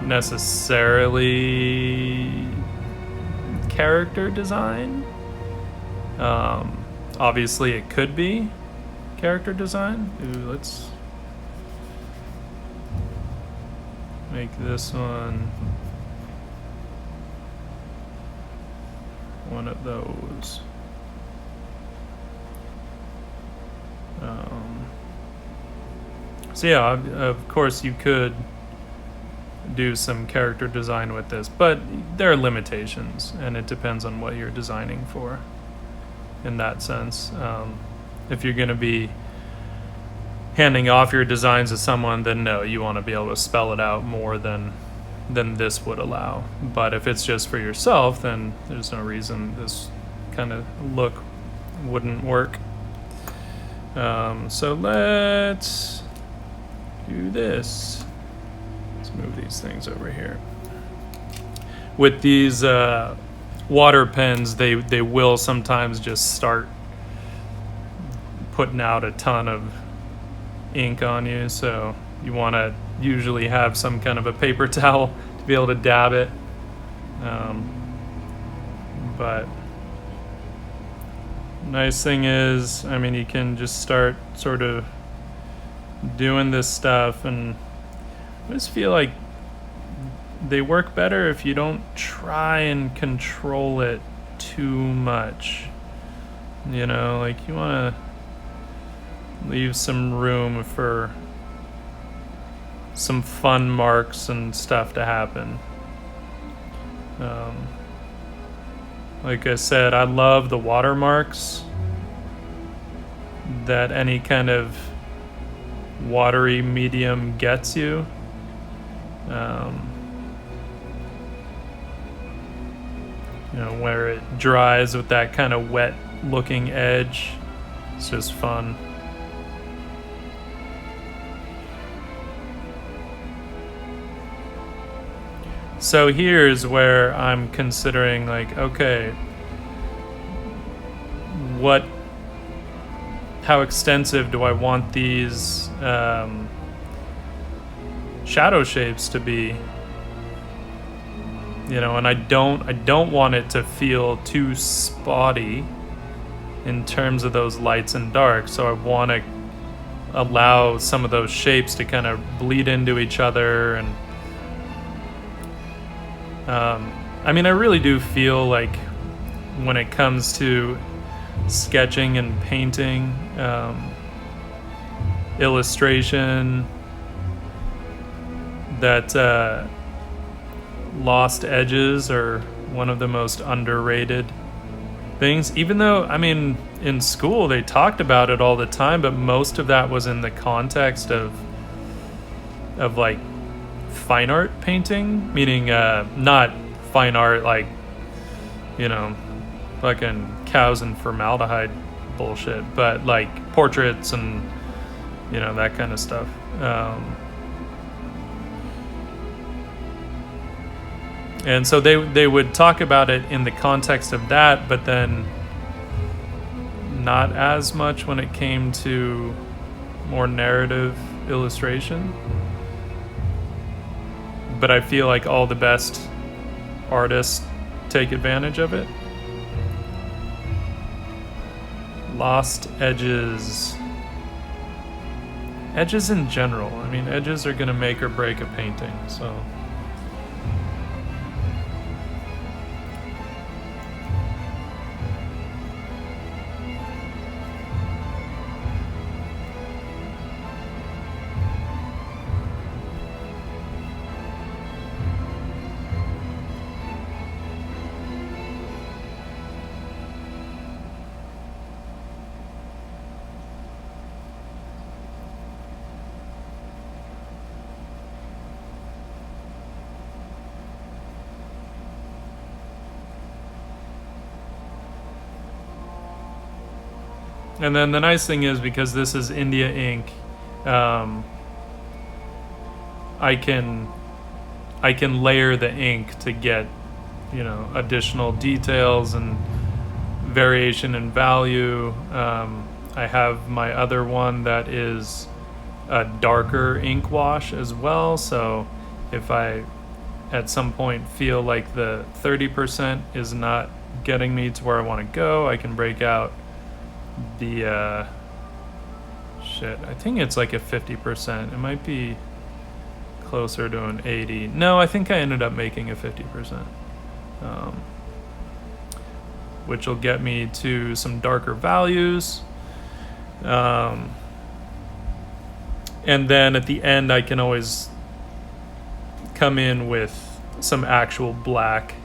necessarily character design. Obviously it could be character design. Ooh, let's make this one of those. So yeah, of course you could do some character design with this, but there are limitations, and it depends on what you're designing for in that sense. If you're going to be handing off your designs to someone, then no, you want to be able to spell it out more than this would allow. But if it's just for yourself, then there's no reason this kind of look wouldn't work. So let's do this. Let's move these things over here. With these water pens, they will sometimes just start putting out a ton of ink on you, so you want to usually have some kind of a paper towel to be able to dab it. But nice thing is, I mean, you can just start sort of doing this stuff, and I just feel like they work better if you don't try and control it too much. Like you want to leave some room for some fun marks and stuff to happen. Like I said, I love the watermarks that any kind of watery medium gets you. Where it dries with that kind of wet looking edge. It's just fun. So here's where I'm considering, like, okay, how extensive do I want these shadow shapes to be? And I don't want it to feel too spotty in terms of those lights and darks. So I want to allow some of those shapes to kind of bleed into each other. And I really do feel like when it comes to sketching and painting, illustration, that lost edges are one of the most underrated things. Even though, I mean, in school they talked about it all the time, but most of that was in the context of like fine art painting, meaning not fine art like, you know, fucking cows and formaldehyde bullshit, but like portraits and, you know, that kind of stuff. And so they would talk about it in the context of that, but then not as much when it came to more narrative illustration. But I feel like all the best artists take advantage of it. Lost edges. Edges in general. I mean, edges are going to make or break a painting, so... And then the nice thing is, because this is India ink, I can layer the ink to get, you know, additional details and variation in value. I have my other one that is a darker ink wash as well, so if I at some point feel like the 30% is not getting me to where I want to go, I can break out the I think it's like a 50%. It might be closer to an 80. No, I think I ended up making a 50%, which will get me to some darker values, and then at the end I can always come in with some actual black.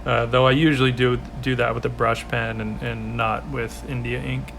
Though I usually do that with a brush pen and not with India ink.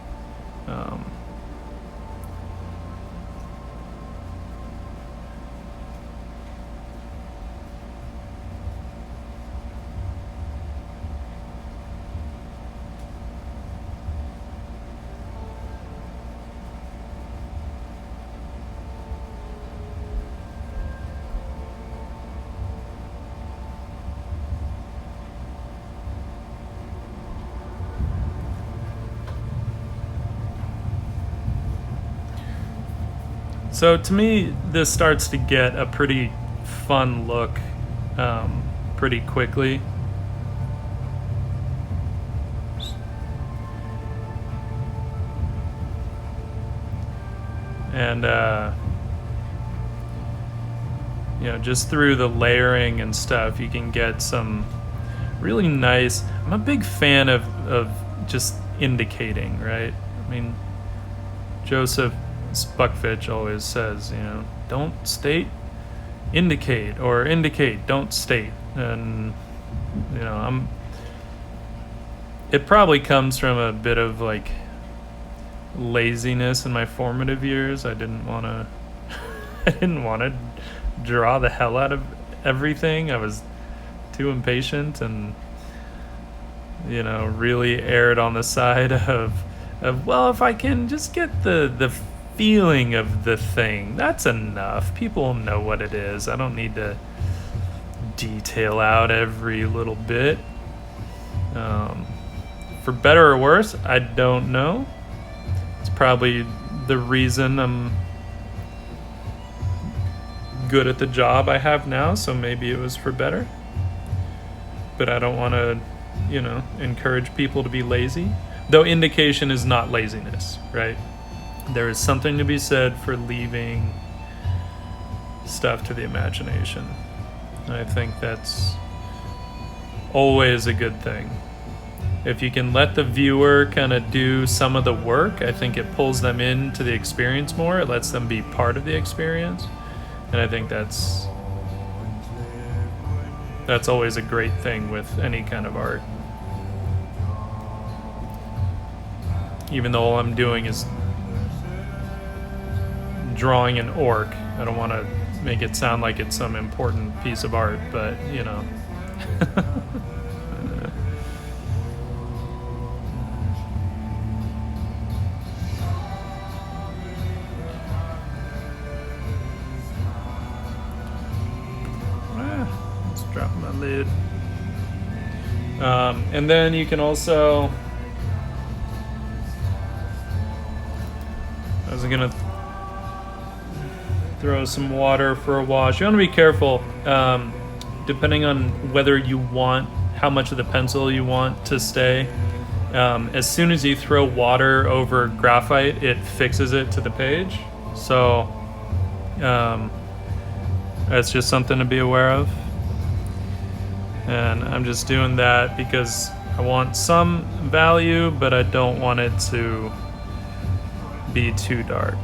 So to me, this starts to get a pretty fun look pretty quickly. And, you know, just through the layering and stuff, you can get some really nice... I'm a big fan of just indicating, right? I mean, Joseph Buckfitch always says, you know, don't state, indicate, or indicate, don't state. And, you know, it probably comes from a bit of like laziness in my formative years. I didn't want to draw the hell out of everything. I was too impatient and, you know, really erred on the side of well, if I can just get the feeling of the thing, that's enough. People know what it is. I don't need to detail out every little bit. For better or worse, I don't know. It's probably the reason I'm good at the job I have now, so maybe it was for better. But I don't want to, you know, encourage people to be lazy. Though indication is not laziness, right? There is something to be said for leaving stuff to the imagination. I think that's always a good thing. If you can let the viewer kind of do some of the work, I think it pulls them into the experience more. It lets them be part of the experience. And I think that's That's always a great thing with any kind of art. Even though all I'm doing is drawing an orc. I don't want to make it sound like it's some important piece of art, but you know. Let's drop my lid. And then you can also, I was gonna throw some water for a wash. You want to be careful, depending on whether you want, how much of the pencil you want to stay. As soon as you throw water over graphite, it fixes it to the page. So that's just something to be aware of. And I'm just doing that because I want some value, but I don't want it to be too dark.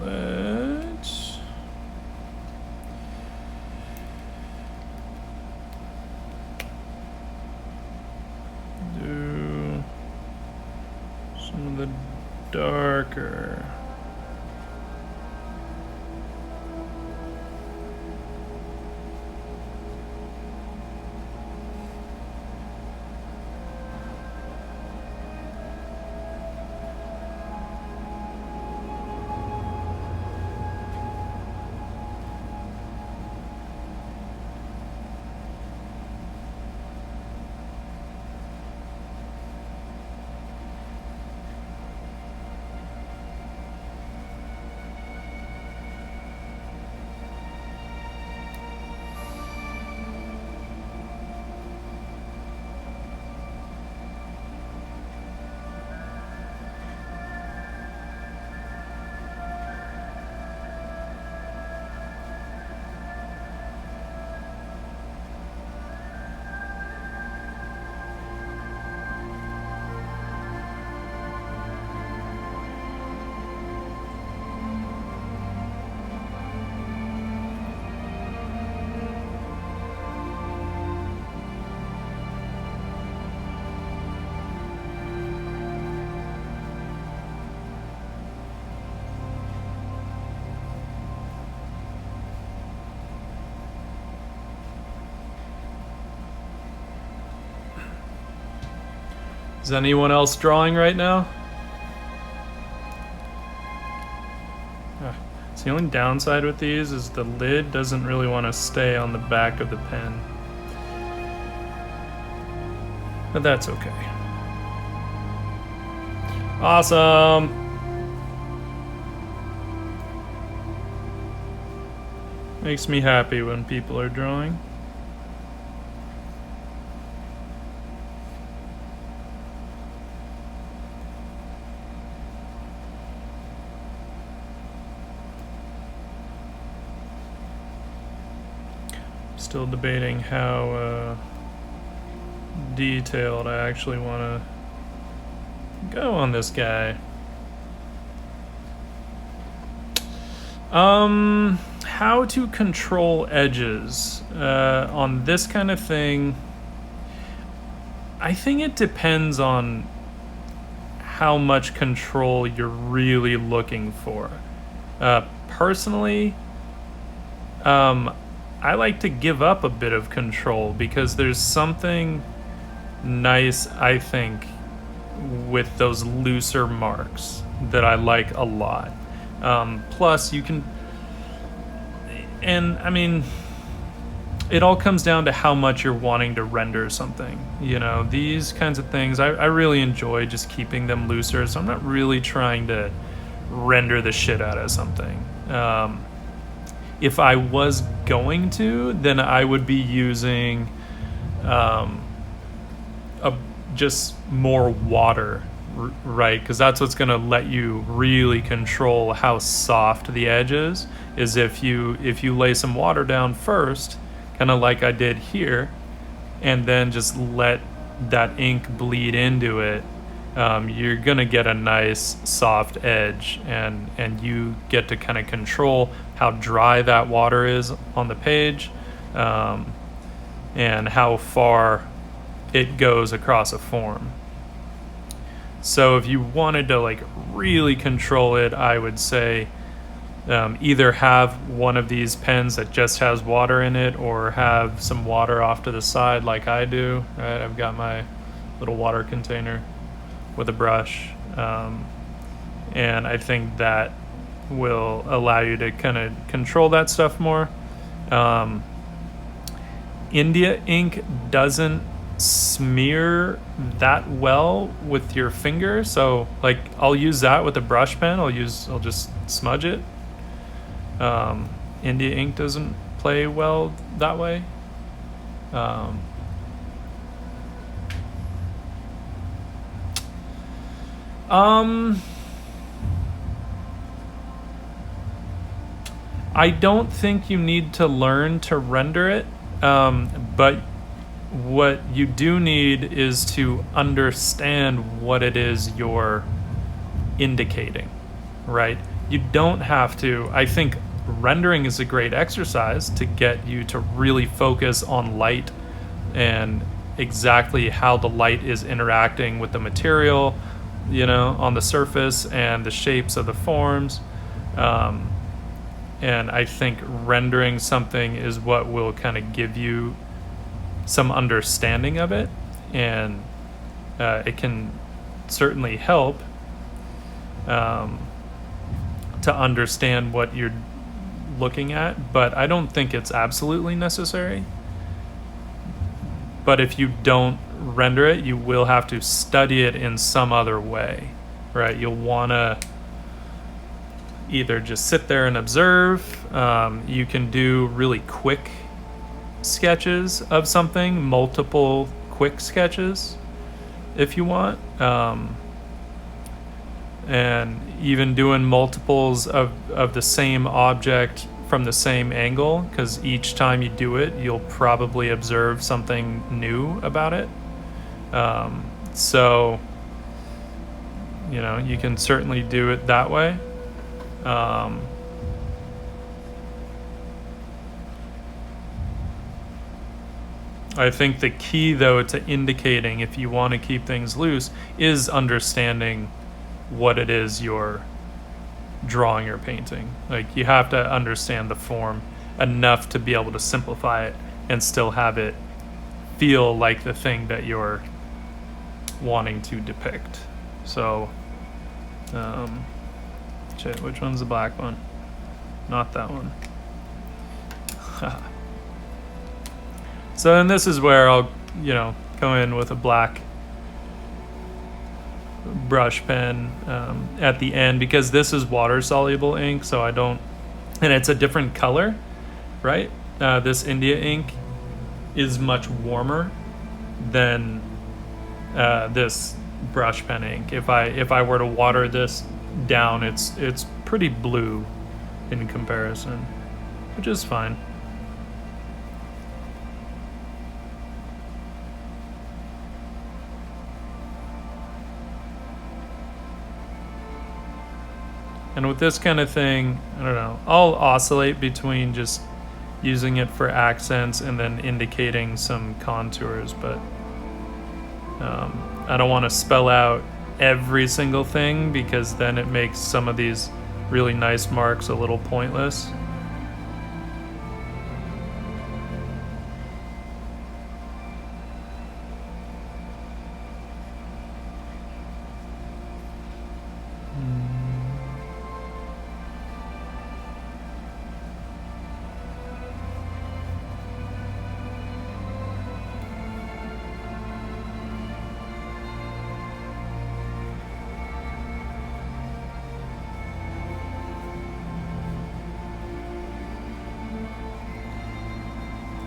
Let's do some of the darker. Is anyone else drawing right now? So the only downside with these is the lid doesn't really want to stay on the back of the pen. But that's okay. Awesome! Makes me happy when people are drawing. Still debating how detailed I actually want to go on this guy. How to control edges on this kind of thing. I think it depends on how much control you're really looking for. Personally, I like to give up a bit of control because there's something nice, I think, with those looser marks that I like a lot. Plus, you can, and I mean, it all comes down to how much you're wanting to render something. You know, these kinds of things, I really enjoy just keeping them looser, so I'm not really trying to render the shit out of something. If I was going to, then I would be using just more water, right? Because that's what's going to let you really control how soft the edge is if you lay some water down first, kind of like I did here, and then just let that ink bleed into it, you're gonna get a nice soft edge, and you get to kind of control how dry that water is on the page, and how far it goes across a form. So if you wanted to like really control it, I would say either have one of these pens that just has water in it, or have some water off to the side like I do. Right? I've got my little water container with a brush, and I think that will allow you to kind of control that stuff more. India ink doesn't smear that well with your finger, so like I'll use that with a brush pen. I'll just smudge it. India ink doesn't play well that way. I don't think you need to learn to render it, but what you do need is to understand what it is you're indicating, right? You don't have to. I think rendering is a great exercise to get you to really focus on light and exactly how the light is interacting with the material, you know, on the surface, and the shapes of the forms. And I think rendering something is what will kind of give you some understanding of it, and it can certainly help to understand what you're looking at, but I don't think it's absolutely necessary. But if you don't render it, you will have to study it in some other way, right? You'll want to either just sit there and observe. You can do really quick sketches of something, multiple quick sketches if you want, and even doing multiples of the same object from the same angle, because each time you do it you'll probably observe something new about it. So you know, you can certainly do it that way. I think the key, though, to indicating if you want to keep things loose is understanding what it is you're drawing or painting. Like, you have to understand the form enough to be able to simplify it and still have it feel like the thing that you're wanting to depict. So, shit, which one's the black one? Not that one. So then this is where I'll, you know, go in with a black brush pen at the end, because this is water soluble ink, so I don't, and it's a different color, right? This India ink is much warmer than this brush pen ink. If I were to water this down, it's pretty blue in comparison, which is fine. And with this kind of thing, I don't know, I'll oscillate between just using it for accents and then indicating some contours, but I don't want to spell out every single thing, because then it makes some of these really nice marks a little pointless.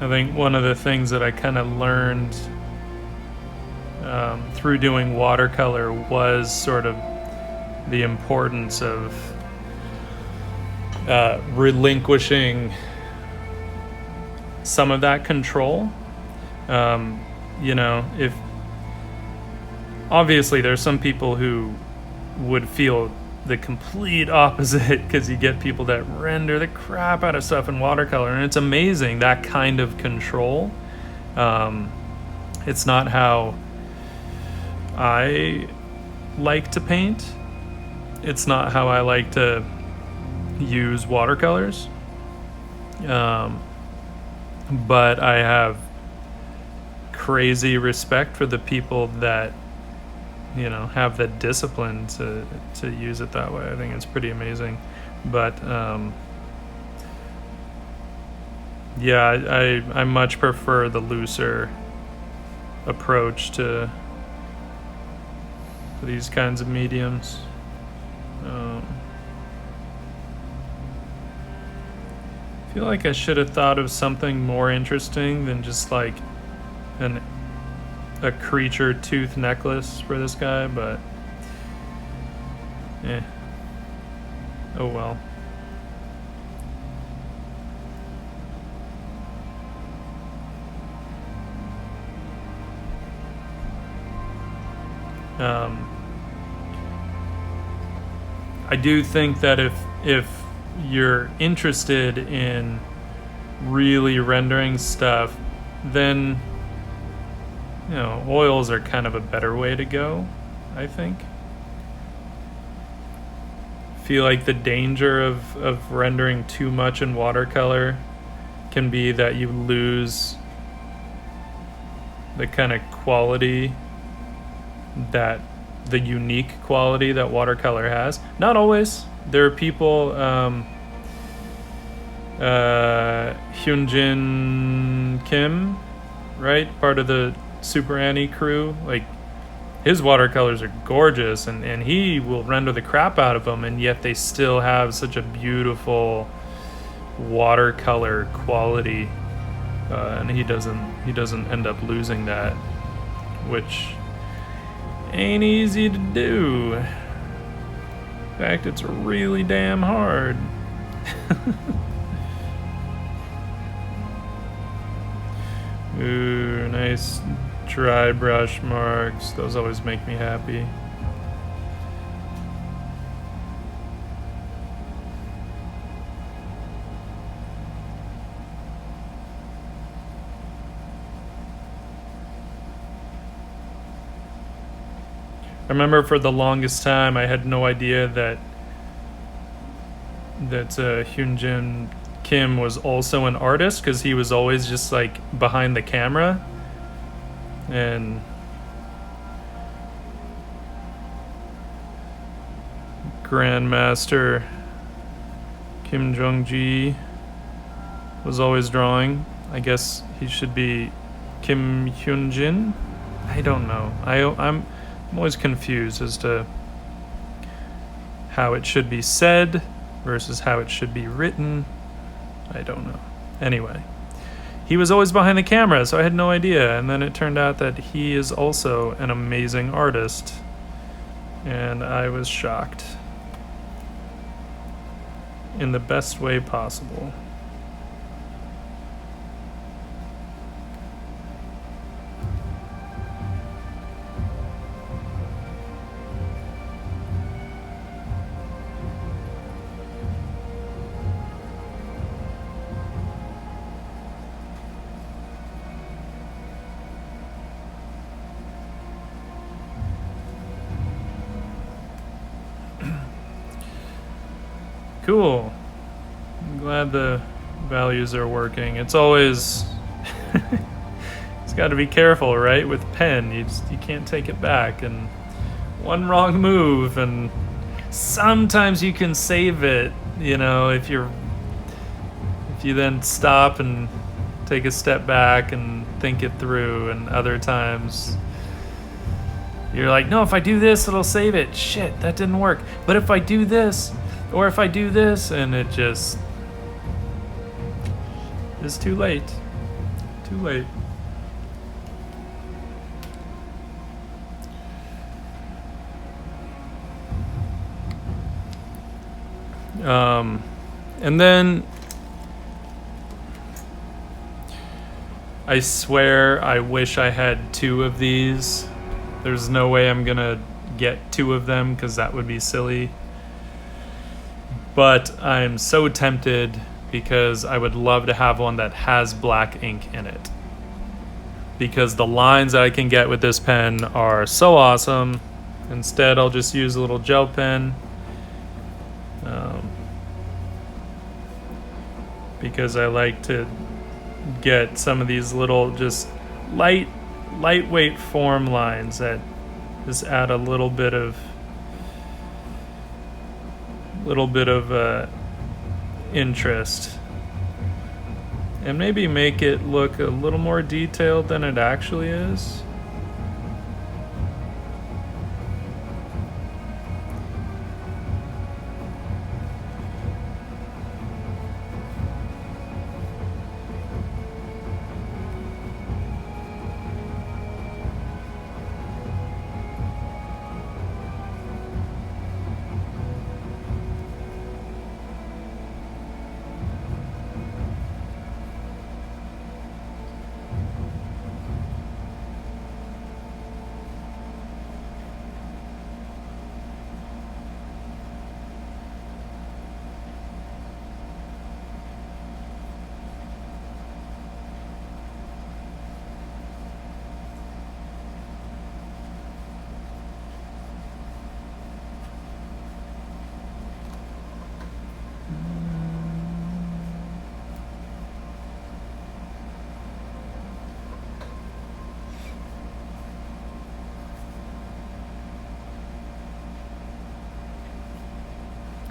I think one of the things that I kind of learned through doing watercolor was sort of the importance of relinquishing some of that control. If obviously there's some people who would feel the complete opposite, because you get people that render the crap out of stuff in watercolor, and it's amazing, that kind of control. It's not how I like to paint. It's not how I like to use watercolors. But I have crazy respect for the people that have the discipline to use it that way. I think it's pretty amazing. But I much prefer the looser approach to these kinds of mediums. I feel like I should have thought of something more interesting than just like a creature tooth necklace for this guy, but oh well. I do think that if you're interested in really rendering stuff, then oils are kind of a better way to go, I think. Feel like the danger of rendering too much in watercolor can be that you lose the kind of quality, the unique quality that watercolor has. Not always. There are people, Hyunjin Kim, right? Part of the Super Annie crew. Like, his watercolors are gorgeous, and he will render the crap out of them, and yet they still have such a beautiful watercolor quality, and he doesn't end up losing that, which ain't easy to do. In fact, it's really damn hard. Ooh, nice dry brush marks. Those always make me happy. I remember for the longest time I had no idea that Hyunjin Kim was also an artist, because he was always just like behind the camera. And Grandmaster Kim Jong-ji was always drawing. I guess he should be Kim Hyunjin. I don't know. I'm always confused as to how it should be said versus how it should be written. I don't know. Anyway, he was always behind the camera, so I had no idea. And then it turned out that he is also an amazing artist, and I was shocked in the best way possible. Cool. I'm glad the values are working. It's always it's got to be careful, right? With pen, you can't take it back, and one wrong move, and sometimes you can save it, if you then stop and take a step back and think it through, and other times you're like, no, if I do this, it'll save it. Shit, that didn't work. But if I do this, or if I do this, and it just is too late. Too late. And then I swear I wish I had 2 of these. There's no way I'm gonna get 2 of them because that would be silly. But I'm so tempted because I would love to have one that has black ink in it. Because the lines that I can get with this pen are so awesome. Instead, I'll just use a little gel pen. Because I like to get some of these little just lightweight form lines that just add a little bit of interest and maybe make it look a little more detailed than it actually is.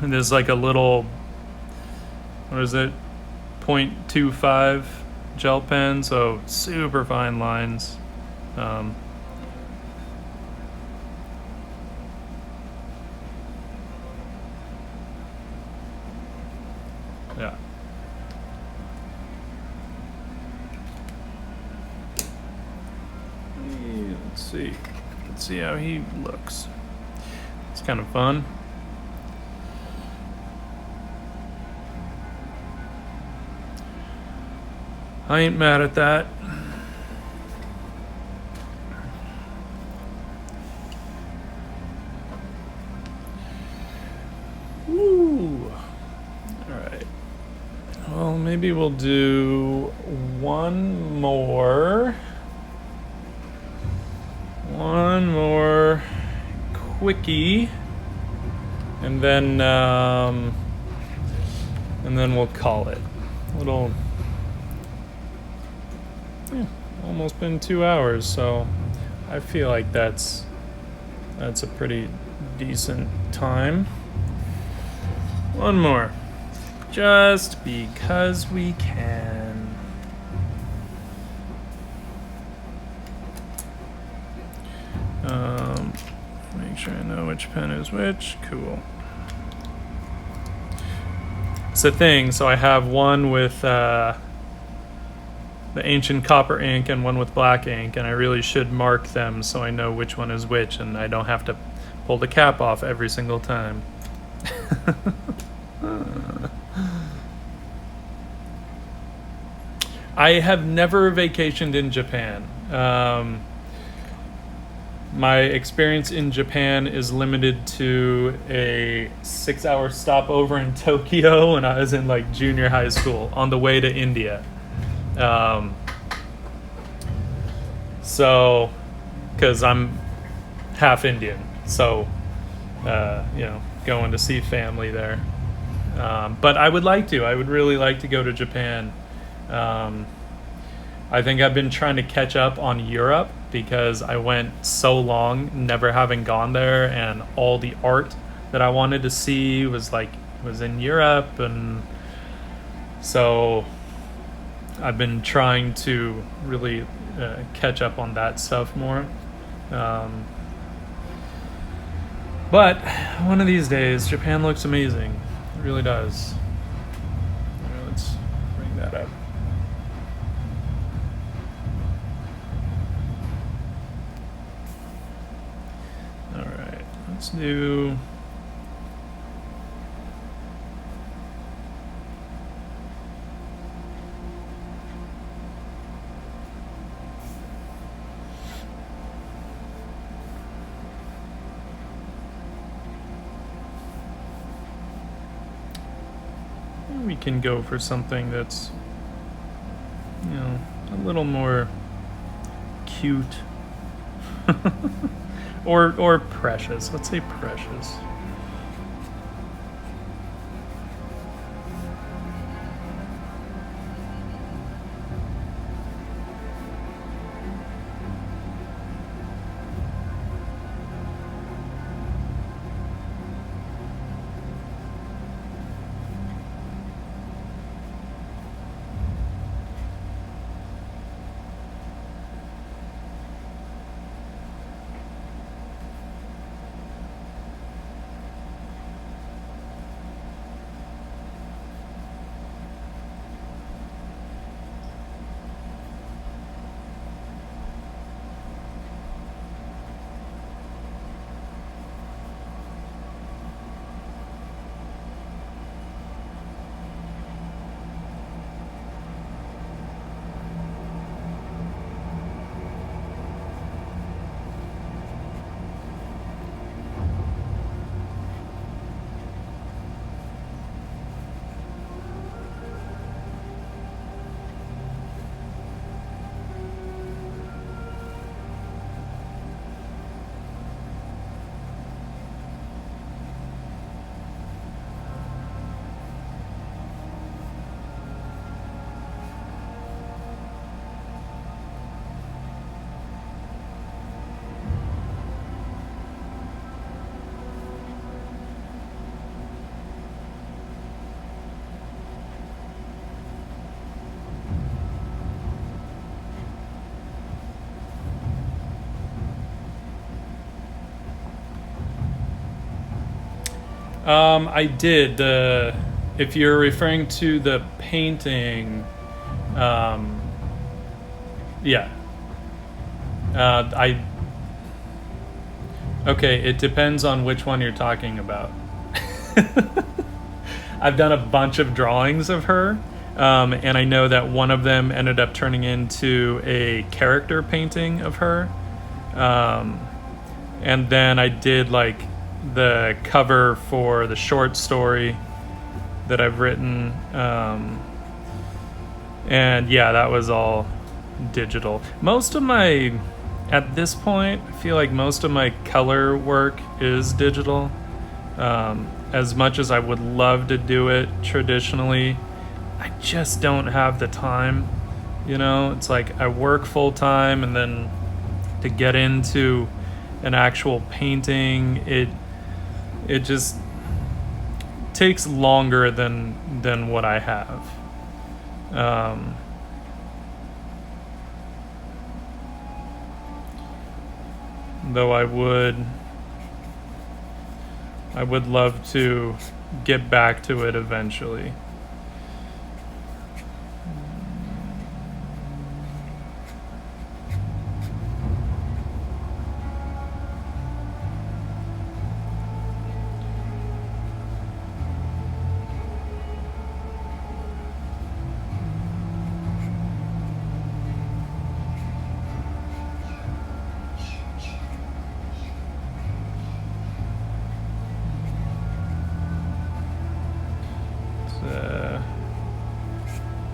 And there's like a little, what is it, 0.25 gel pen, so super fine lines. Yeah. Let's see. Let's see how he looks. It's kind of fun. I ain't mad at that. Woo. All right. Well, maybe we'll do one more quickie, and then we'll call it. Little. Yeah, almost been 2 hours, so I feel like that's a pretty decent time. One more, just because we can. Make sure I know which pen is which. Cool. It's a thing. So I have one with the ancient copper ink and one with black ink, and I really should mark them so I know which one is which and I don't have to pull the cap off every single time. I have never vacationed in Japan. My experience in Japan is limited to a 6-hour stopover in Tokyo when I was in like junior high school on the way to India. So, because I'm half Indian, so, going to see family there. But I would really like to go to Japan. I think I've been trying to catch up on Europe because I went so long never having gone there, and all the art that I wanted to see was in Europe, and so I've been trying to really catch up on that stuff more. But one of these days, Japan looks amazing. It really does. Let's bring that up. Let's do... we can go for something that's, you know, a little more cute. or precious. Let's say precious. I did. If you're referring to the painting, yeah. Okay, it depends on which one you're talking about. I've done a bunch of drawings of her, and I know that one of them ended up turning into a character painting of her. And then I did like the cover for the short story that I've written. And yeah, that was all digital. Most of my, at this point, I feel like most of my color work is digital. As much as I would love to do it traditionally, I just don't have the time. You know, it's like I work full time, and then to get into an actual painting, it just takes longer than what I have. Though I would love to get back to it eventually.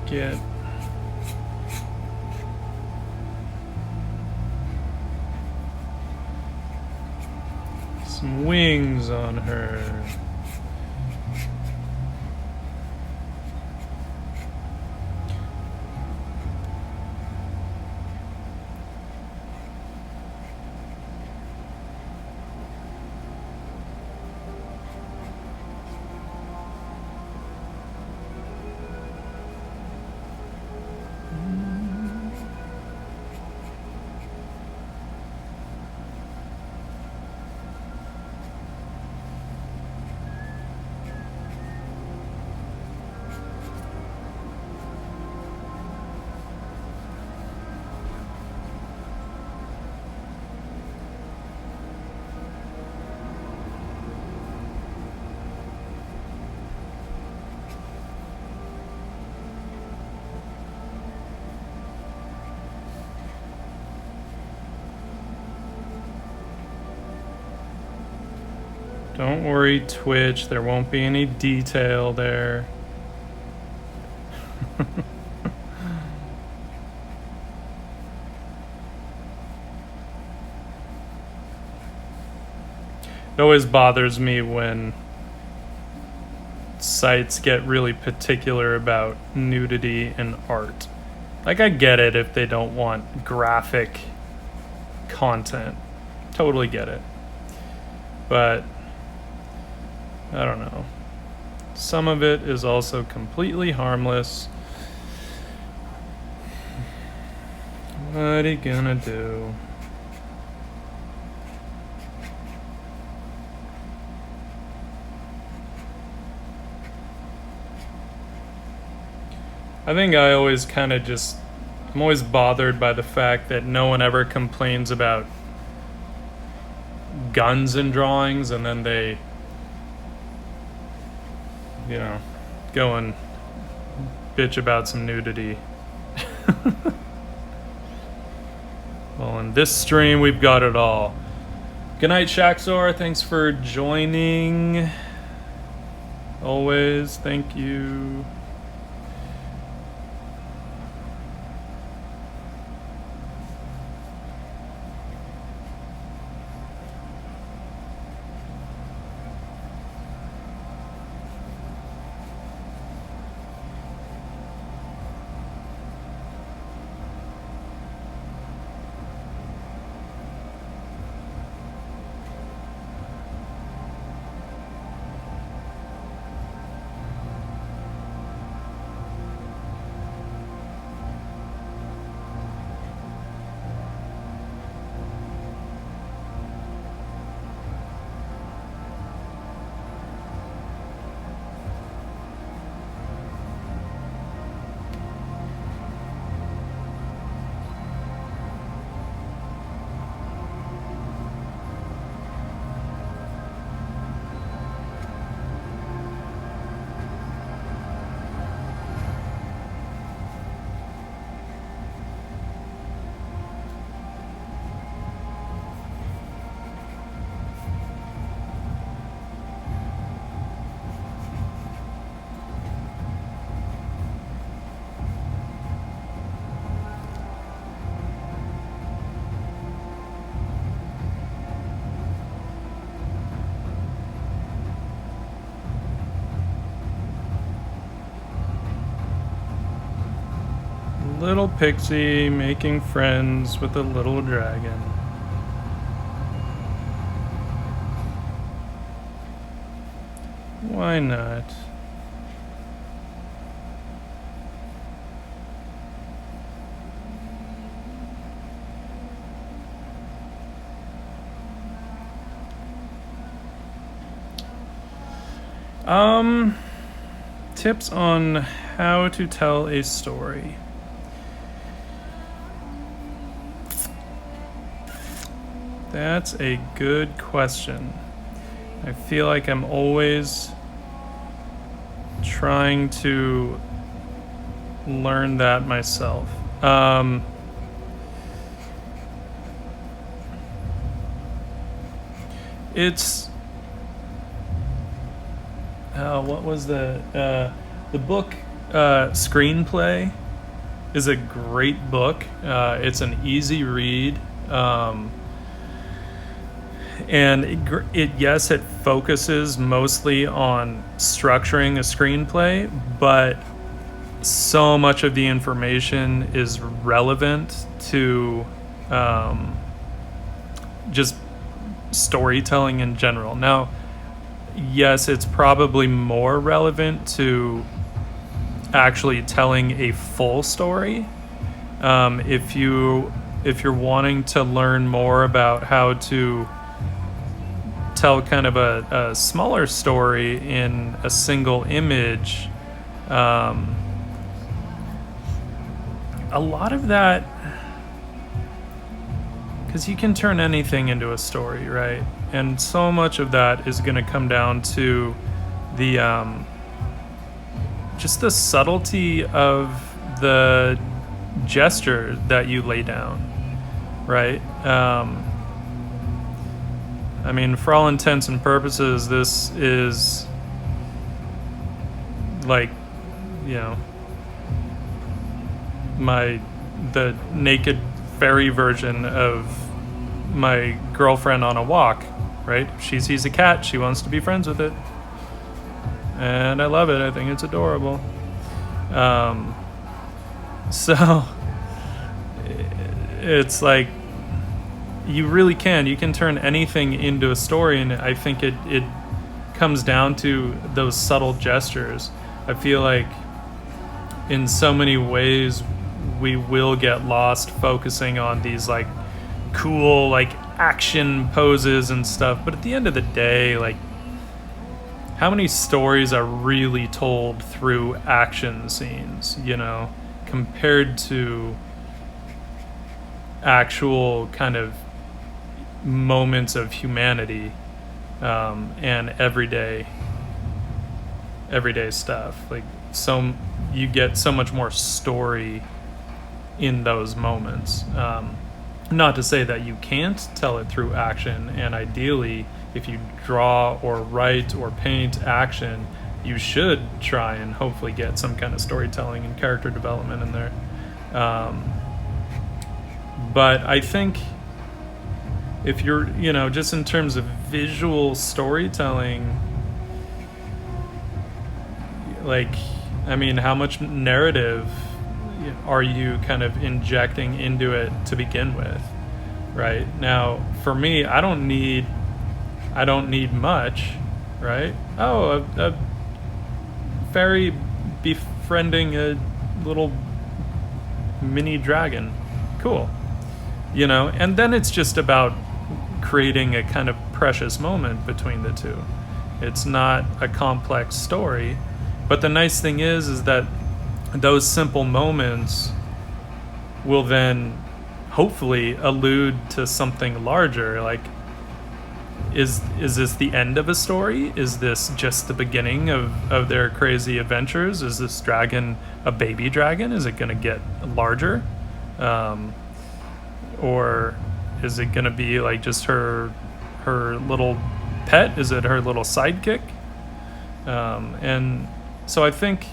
Get some wings on her. Don't worry, Twitch. There won't be any detail there. It always bothers me when sites get really particular about nudity in art. Like, I get it if they don't want graphic content. Totally get it. But I don't know. Some of it is also completely harmless. What are you gonna do? I think I always kind of just, I'm always bothered by the fact that no one ever complains about guns in drawings, and then they, you know, go and bitch about some nudity. Well, in this stream, we've got it all. Good night, Shaxor. Thanks for joining. Always, thank you. Little pixie making friends with a little dragon. Why not? Tips on how to tell a story. That's a good question. I feel like I'm always trying to learn that myself. It's what was the book Screenplay is a great book. It's an easy read. And it focuses mostly on structuring a screenplay, but so much of the information is relevant to just storytelling in general. Now, yes, it's probably more relevant to actually telling a full story. If you're wanting to learn more about how to tell kind of a smaller story in a single image, a lot of that, because you can turn anything into a story, right? And so much of that is going to come down to the just the subtlety of the gesture that you lay down, right? I mean, for all intents and purposes, this is like, you know, the naked fairy version of my girlfriend on a walk, right? She sees a cat, she wants to be friends with it. And I love it. I think it's adorable. So it's like, you really can. You can turn anything into a story, and I think it comes down to those subtle gestures. I feel like in so many ways we will get lost focusing on these like cool like action poses and stuff, but at the end of the day, like, how many stories are really told through action scenes, you know, compared to actual kind of moments of humanity, and everyday stuff. Like, so you get so much more story in those moments. Not to say that you can't tell it through action, and ideally, if you draw or write or paint action, you should try and hopefully get some kind of storytelling and character development in there. But I think if you're, you know, just in terms of visual storytelling, like, I mean, how much narrative are you kind of injecting into it to begin with, right? Now, for me, I don't need much, right? Oh, a fairy befriending a little mini dragon. Cool. You know, and then it's just about creating a kind of precious moment between the two. It's not a complex story, but the nice thing is that those simple moments will then hopefully allude to something larger. Like, is this the end of a story? Is this just the beginning of their crazy adventures? Is this dragon a baby dragon? Is it going to get larger? Or is it going to be like just her little pet? Is it her little sidekick? And so I think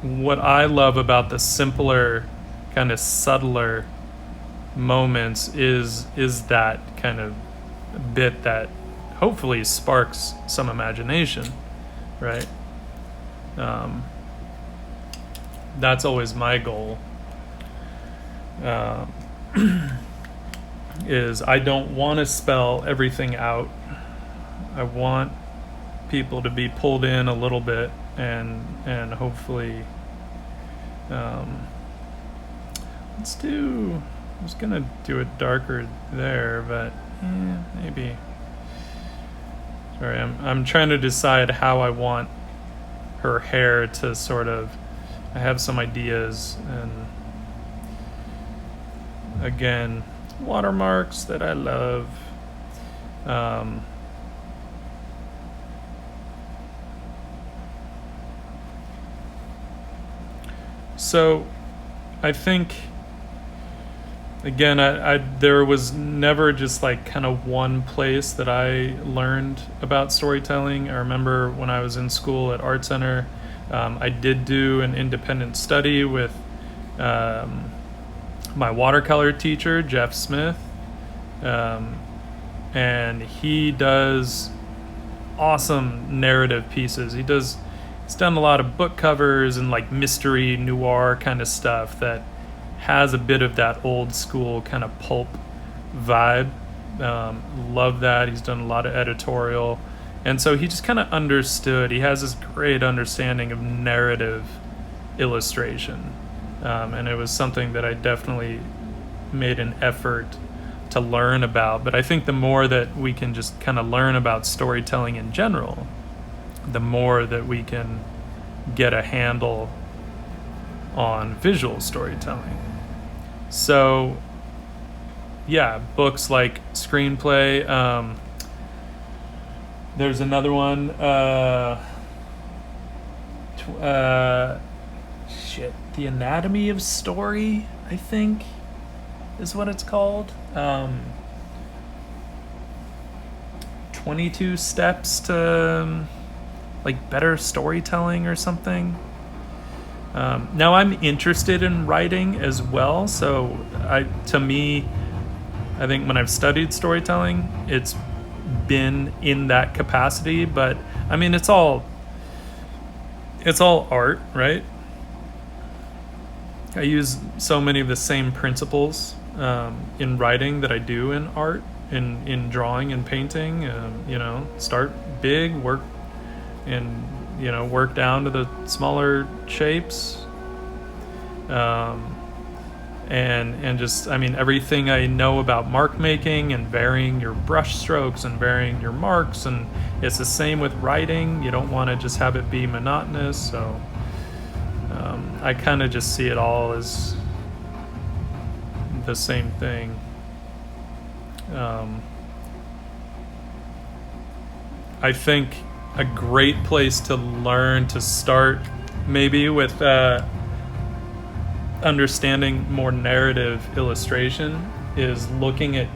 what I love about the simpler, kind of subtler moments is that kind of bit that hopefully sparks some imagination, right? That's always my goal. Is I don't want to spell everything out. I want people to be pulled in a little bit, and hopefully, I was gonna do it darker there, but maybe. Sorry, I'm trying to decide how I want her hair to sort of. I have some ideas, and again, watermarks that I love. So I think, again, I there was never just like kind of one place that I learned about storytelling. I remember when I was in school at Art Center, I did do an independent study with my watercolor teacher, Jeff Smith, and he does awesome narrative pieces. He's done a lot of book covers and like mystery noir kind of stuff that has a bit of that old school kind of pulp vibe. Love that. He's done a lot of editorial, and so he just kind of understood. He has this great understanding of narrative illustration, and it was something that I definitely made an effort to learn about. But I think the more that we can just kind of learn about storytelling in general, the more that we can get a handle on visual storytelling. So, yeah, books like Screenplay. There's another one. The Anatomy of Story, I think, is what it's called. 22 steps to like better storytelling or something. Now I'm interested in writing as well, so to me, I think when I've studied storytelling, it's been in that capacity. But I mean, it's all art, right? I use so many of the same principles in writing that I do in art, in drawing and painting. Start big, work down to the smaller shapes, and just, I mean, everything I know about mark making and varying your brush strokes and varying your marks, and it's the same with writing. You don't want to just have it be monotonous, so I kind of just see it all as the same thing. I think a great place to learn to start, maybe with understanding more narrative illustration, is looking at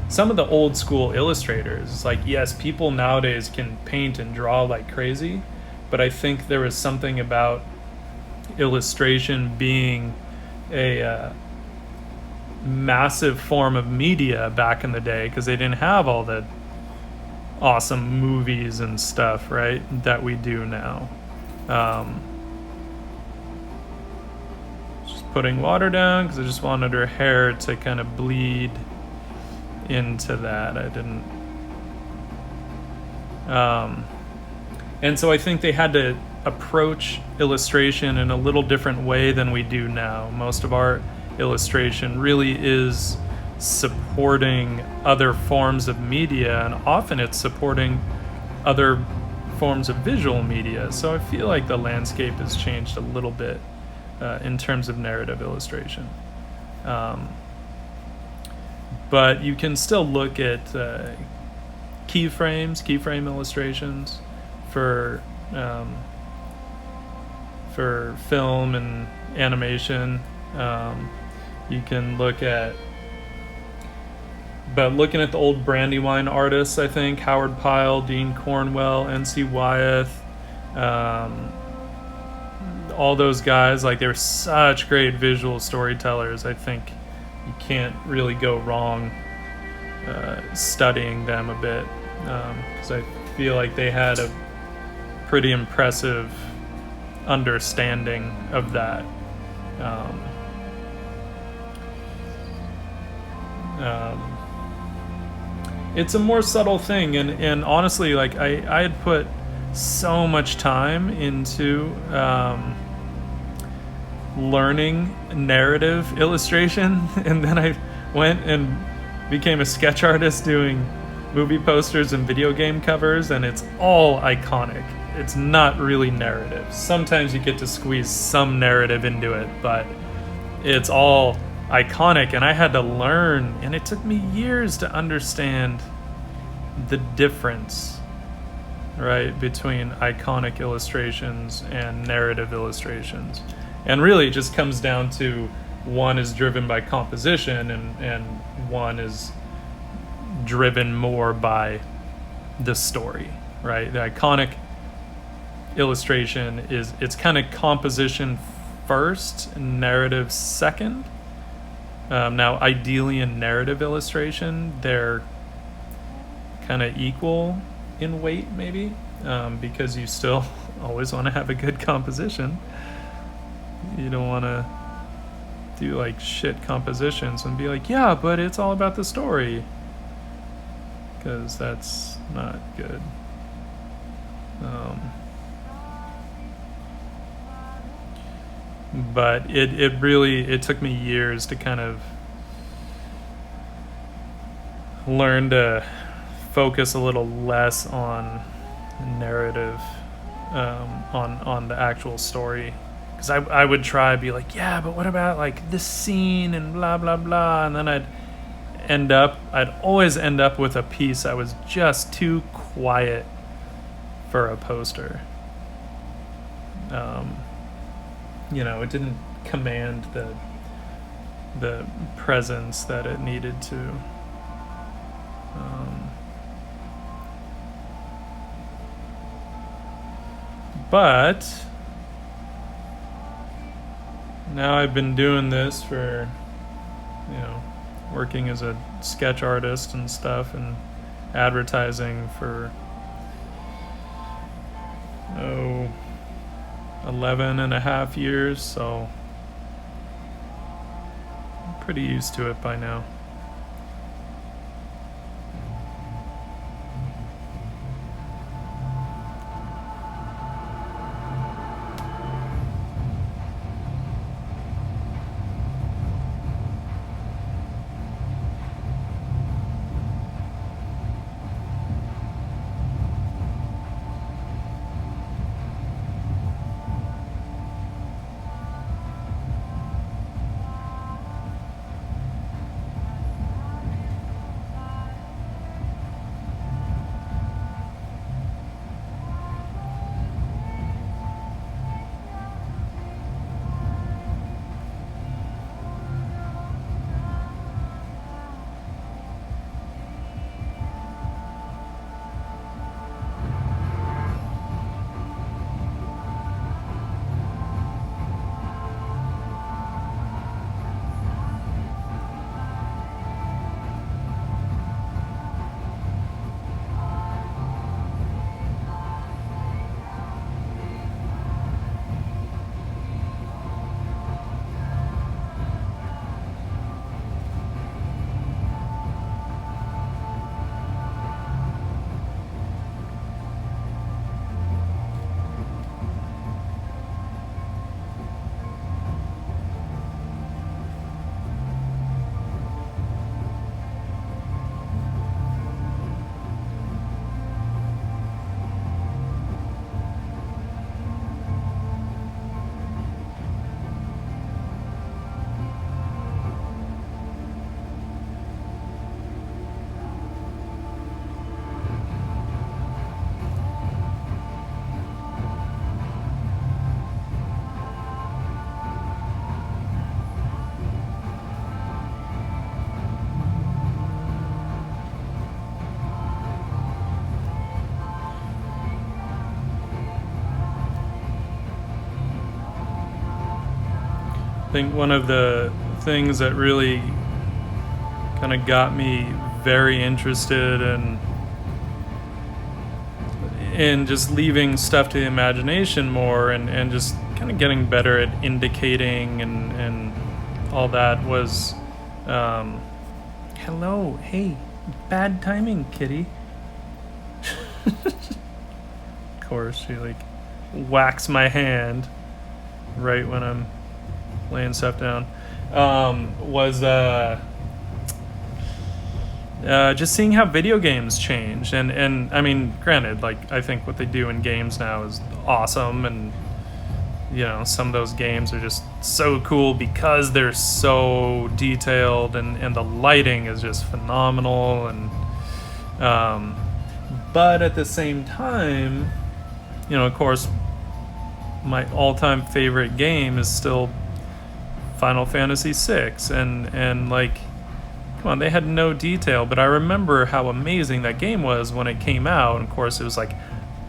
some of the old school illustrators. Like, yes, people nowadays can paint and draw like crazy, but I think there was something about illustration being a massive form of media back in the day, because they didn't have all the awesome movies and stuff, right, that we do now. Just putting water down because I just wanted her hair to kind of bleed into that. I didn't and so I think they had to approach illustration in a little different way than we do now. Most of our illustration really is supporting other forms of media, and often it's supporting other forms of visual media. So I feel like the landscape has changed a little bit in terms of narrative illustration. But you can still look at keyframe illustrations for film and animation. You can look at, but looking at the old Brandywine artists, I think Howard Pyle, Dean Cornwell, N.C. Wyeth, all those guys, like, they're such great visual storytellers. I think you can't really go wrong studying them a bit, because I feel like they had a pretty impressive understanding of that. It's a more subtle thing, and honestly, like, I had put so much time into learning narrative illustration, and then I went and became a sketch artist doing movie posters and video game covers, and it's all iconic. It's not really narrative. Sometimes you get to squeeze some narrative into it, but it's all iconic, and I had to learn, and it took me years to understand the difference, right, between iconic illustrations and narrative illustrations. And really it just comes down to, one is driven by composition, and one is driven more by the story, right? The iconic illustration it's kind of composition first, narrative second. Now, ideally in narrative illustration, they're kind of equal in weight, maybe, because you still always want to have a good composition. You don't want to do like shit compositions and be like, yeah, but it's all about the story, because that's not good. But it took me years to kind of learn to focus a little less on narrative, on the actual story, because I would try to be like, yeah, but what about like this scene and blah blah blah, and then I'd always end up with a piece that was just too quiet for a poster. It didn't command the presence that it needed to. But now I've been doing this for, working as a sketch artist and stuff, and advertising for 11 and a half years, so I'm pretty used to it by now. I think one of the things that really kind of got me very interested in just leaving stuff to the imagination more, and just kind of getting better at indicating and all that was hello, hey, bad timing, kitty. Of course, she like whacks my hand right when I'm laying stuff down. Was just seeing how video games change, and I mean, granted, like, I think what they do in games now is awesome, and some of those games are just so cool because they're so detailed, and the lighting is just phenomenal, and but at the same time, of course, my all-time favorite game is still Final Fantasy VI, and like, come on, they had no detail, but I remember how amazing that game was when it came out. And of course, it was like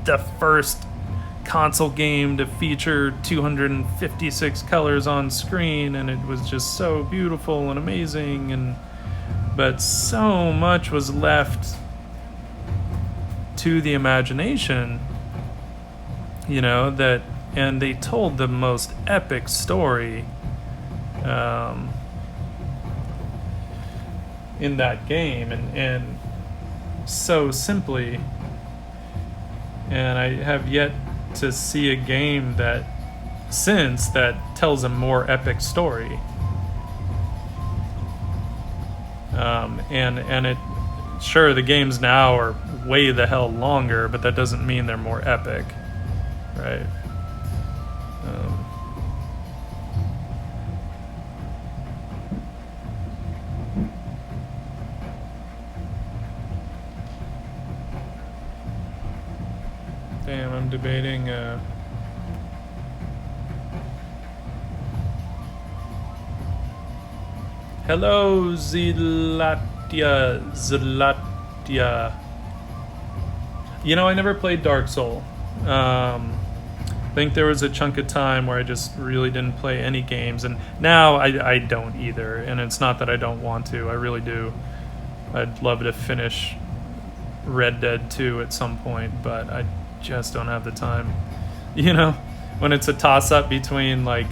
the first console game to feature 256 colors on screen, and it was just so beautiful and amazing, but so much was left to the imagination, that, and they told the most epic story in that game, and so simply, and I have yet to see a game that tells a more epic story, and it, sure, the games now are way the hell longer, but that doesn't mean they're more epic, right? Damn, I'm debating hello, Zlatia. I never played Dark Soul. I think there was a chunk of time where I just really didn't play any games, and now I don't either. And it's not that I don't want to. I really do. I'd love to finish Red Dead 2 at some point, but I just don't have the time. You know, when it's a toss-up between like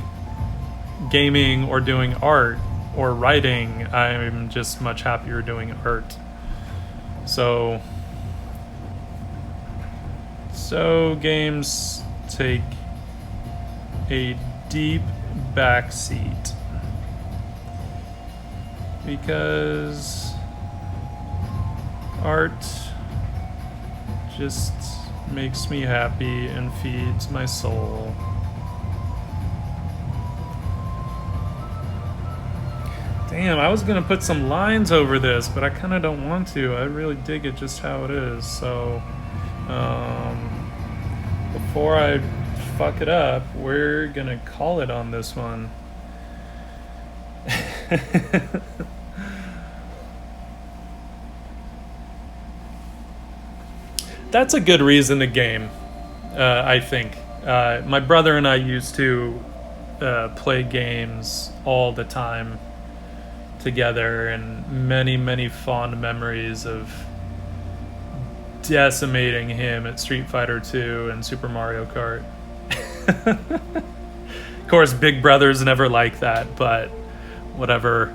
gaming or doing art or writing, I'm just much happier doing art. So games take a deep backseat because art just makes me happy and feeds my soul. Damn, I was gonna put some lines over this, but I kind of don't want to. I really dig it just how it is. So before I fuck it up, we're gonna call it on this one. That's a good reason to game, I think. My brother and I used to play games all the time together, and many fond memories of decimating him at Street Fighter 2 and Super Mario Kart. Of course, big brothers never like that, but whatever.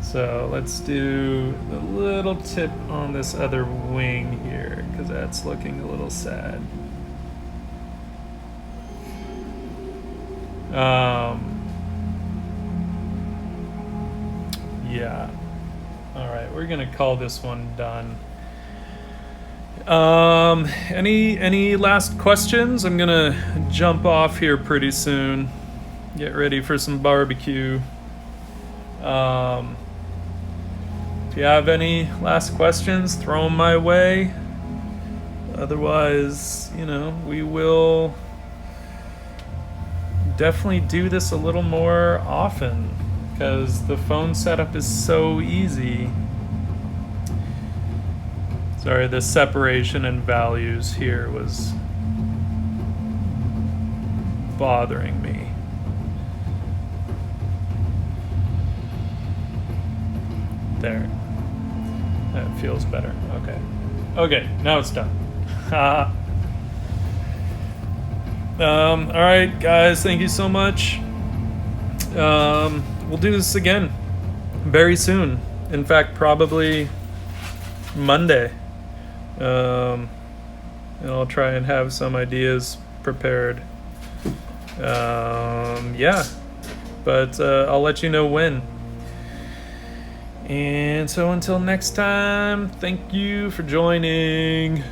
So let's do a little tip on this other wing here, because that's looking a little sad. Yeah. All right, we're gonna call this one done. Any last questions? I'm gonna jump off here pretty soon. Get ready for some barbecue. If you have any last questions, throw them my way. Otherwise, we will definitely do this a little more often, because the phone setup is so easy. Sorry, the separation in values here was bothering me. There. That feels better. Okay, now it's done. Alright, guys, thank you so much. We'll do this again very soon. In fact, probably Monday. And I'll try and have some ideas prepared. Yeah. But I'll let you know when. And so until next time, thank you for joining.